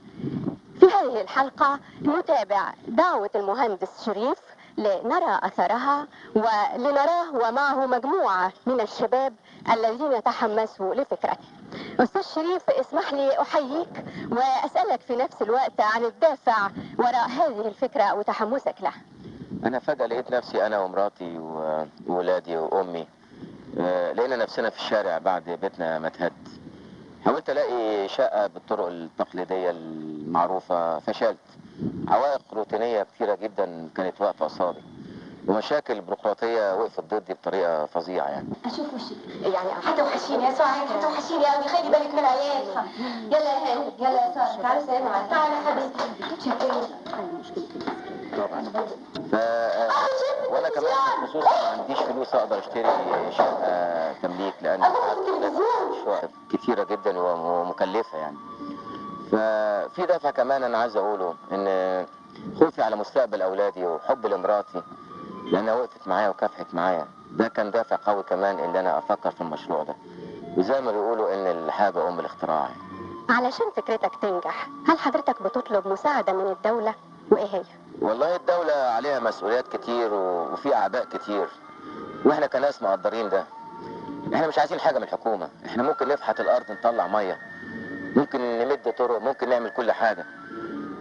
في هذه الحلقة نتابع دعوة المهندس شريف لنرى أثرها ولنراه ومعه مجموعة من الشباب الذين تحمسوا لفكرته. أستاذ شريف، اسمح لي أحييك وأسألك في نفس الوقت عن الدافع وراء هذه الفكرة وتحمسك لها. أنا فجأة لقيت نفسي أنا ومراتي وولادي وأمي لقينا نفسنا في الشارع بعد بيتنا ما اتهد. حاولت ألاقي شقة بالطرق التقليدية المعروفة، فشلت. عوائق روتينية كتيرة جدا كانت واقفة قصادي. ومشاكل البيروقراطيه وقفت ضدي بطريقه فظيعه يعني. اشوف وشك يعني هتوحشيني يا سعاد، هتوحشيني قوي. خلي بالك من العيال. يلا يا هاني، يلا يا ساره، تعالوا سلموا عليا. تعالى يا حبيبتي. شكرا. طبعا. وانا كمان بخصوص ما عنديش فلوس اقدر اشتري شقه تمليك، لان الشقق كتيره جدا ومكلفه يعني. ففي دافع كمان انا عايز اقوله، ان خوفي على مستقبل اولادي وحب لمراتي لانها وقفت معايا وكافحت معايا، ده كان دافع قوي كمان ان انا افكر في المشروع ده. وزي ما بيقولوا ان الحاجه ام الاختراع. علشان فكرتك تنجح، هل حضرتك بتطلب مساعدة من الدولة؟ وإيه هي؟ والله الدولة عليها مسؤوليات كتير وفي أعباء كتير، وإحنا كناس مقدرين ده. إحنا مش عايزين حاجة من الحكومة، إحنا ممكن نفحت الأرض نطلع مية، ممكن نمد طرق، ممكن نعمل كل حاجة.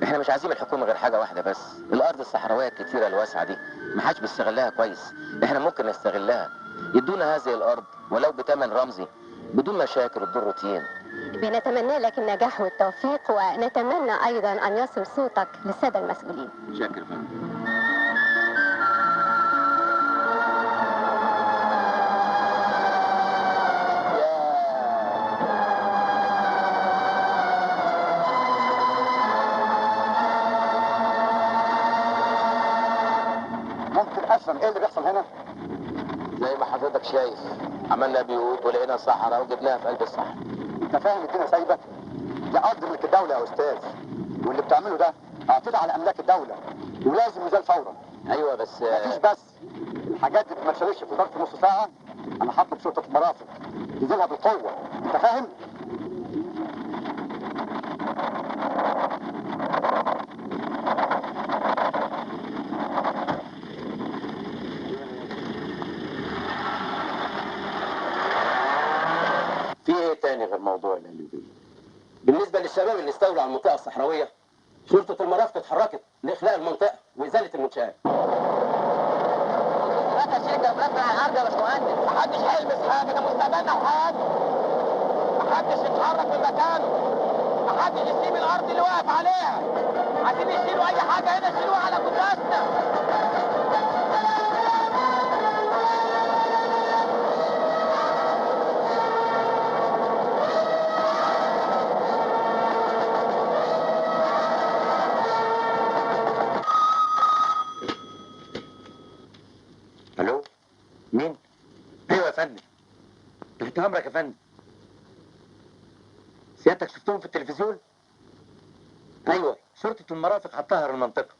إحنا مش عايزين من الحكومة غير حاجة واحدة بس، الأرض الصحراوية الكتيرة الواسعة دي محدش بيستغلها كويس، إحنا ممكن نستغلها. يدونا هذه الأرض ولو بثمن رمزي بدون مشاكل وبدون روتين. بنتمنى لك النجاح والتوفيق، ونتمنى أيضا أن يصل صوتك للسادة المسؤولين. شكرا. ممكن افهم ايه اللي بيحصل هنا؟ زي ما حضرتك شايف، عملنا بيوت ولقينا صحراء وجبناها في قلب الصحراء. انت فاهم الدنيا سايبه؟ دي ارض ملك الدوله يا استاذ، واللي بتعمله ده اعتداء على املاك الدوله ولازم يزال فورا. ايوه بس مفيش بس، الحاجات دي ما تشالش في ظرف نص ساعه. انا هطلب شرطه المرافق تنزلها بالقوه، انت فاهم؟ في ايه تاني غير موضوع القليوبية؟ بالنسبة للشباب اللي استولوا على المنطقة الصحراوية، شرطة المرافق اتحركت لإخلاء المنطقة وإزالة المنشآت. هذا الشيء ده بلاد على الارض يا باشمهندس، محدش هيلمس حاجه، ده مستقبلنا وحياتنا. محدش يتحرك من مكانه، محدش يسيب الارض اللي واقف عليها. عايزين يشيلوا اي حاجه هنا يشيلوها على قداسنا. الو، مين؟ ايوه يا فندم، تحت امرك يا فندم. سيادتك شفتهم في التلفزيون؟ ايوه، شرطة المرافق هتطهر المنطقة.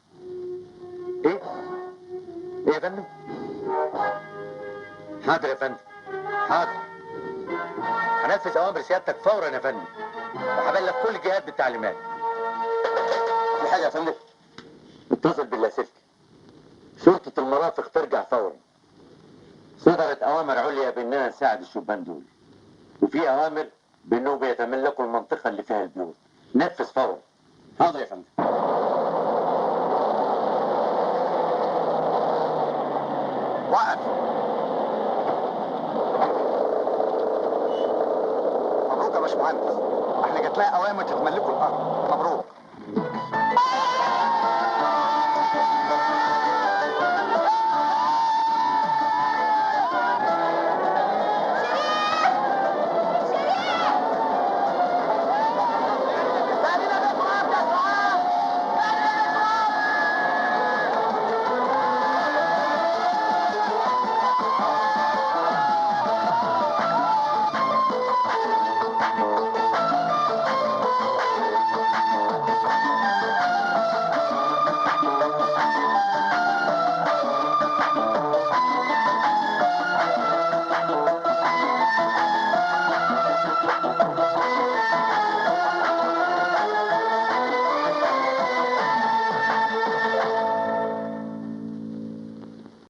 ايه؟ ايه يا فندم؟ حاضر يا فندم، حاضر. هنفذ اوامر سيادتك فورا يا فندم، وهبلغ كل الجهات بالتعليمات. في حاجة يا فندم؟ اتصل باللاسلكي. شرطة المرافق ترجع فورا. صدرت اوامر عليا باننا نساعد الشبان دول، وفي اوامر بانهم بيتملكوا المنطقه اللي فيها البيوت. نفذ فورا. حاضر يا فندم. وقف. مبروك يا باشمهندس، احنا جات لنا اوامر تتملكوا الارض. مبروك.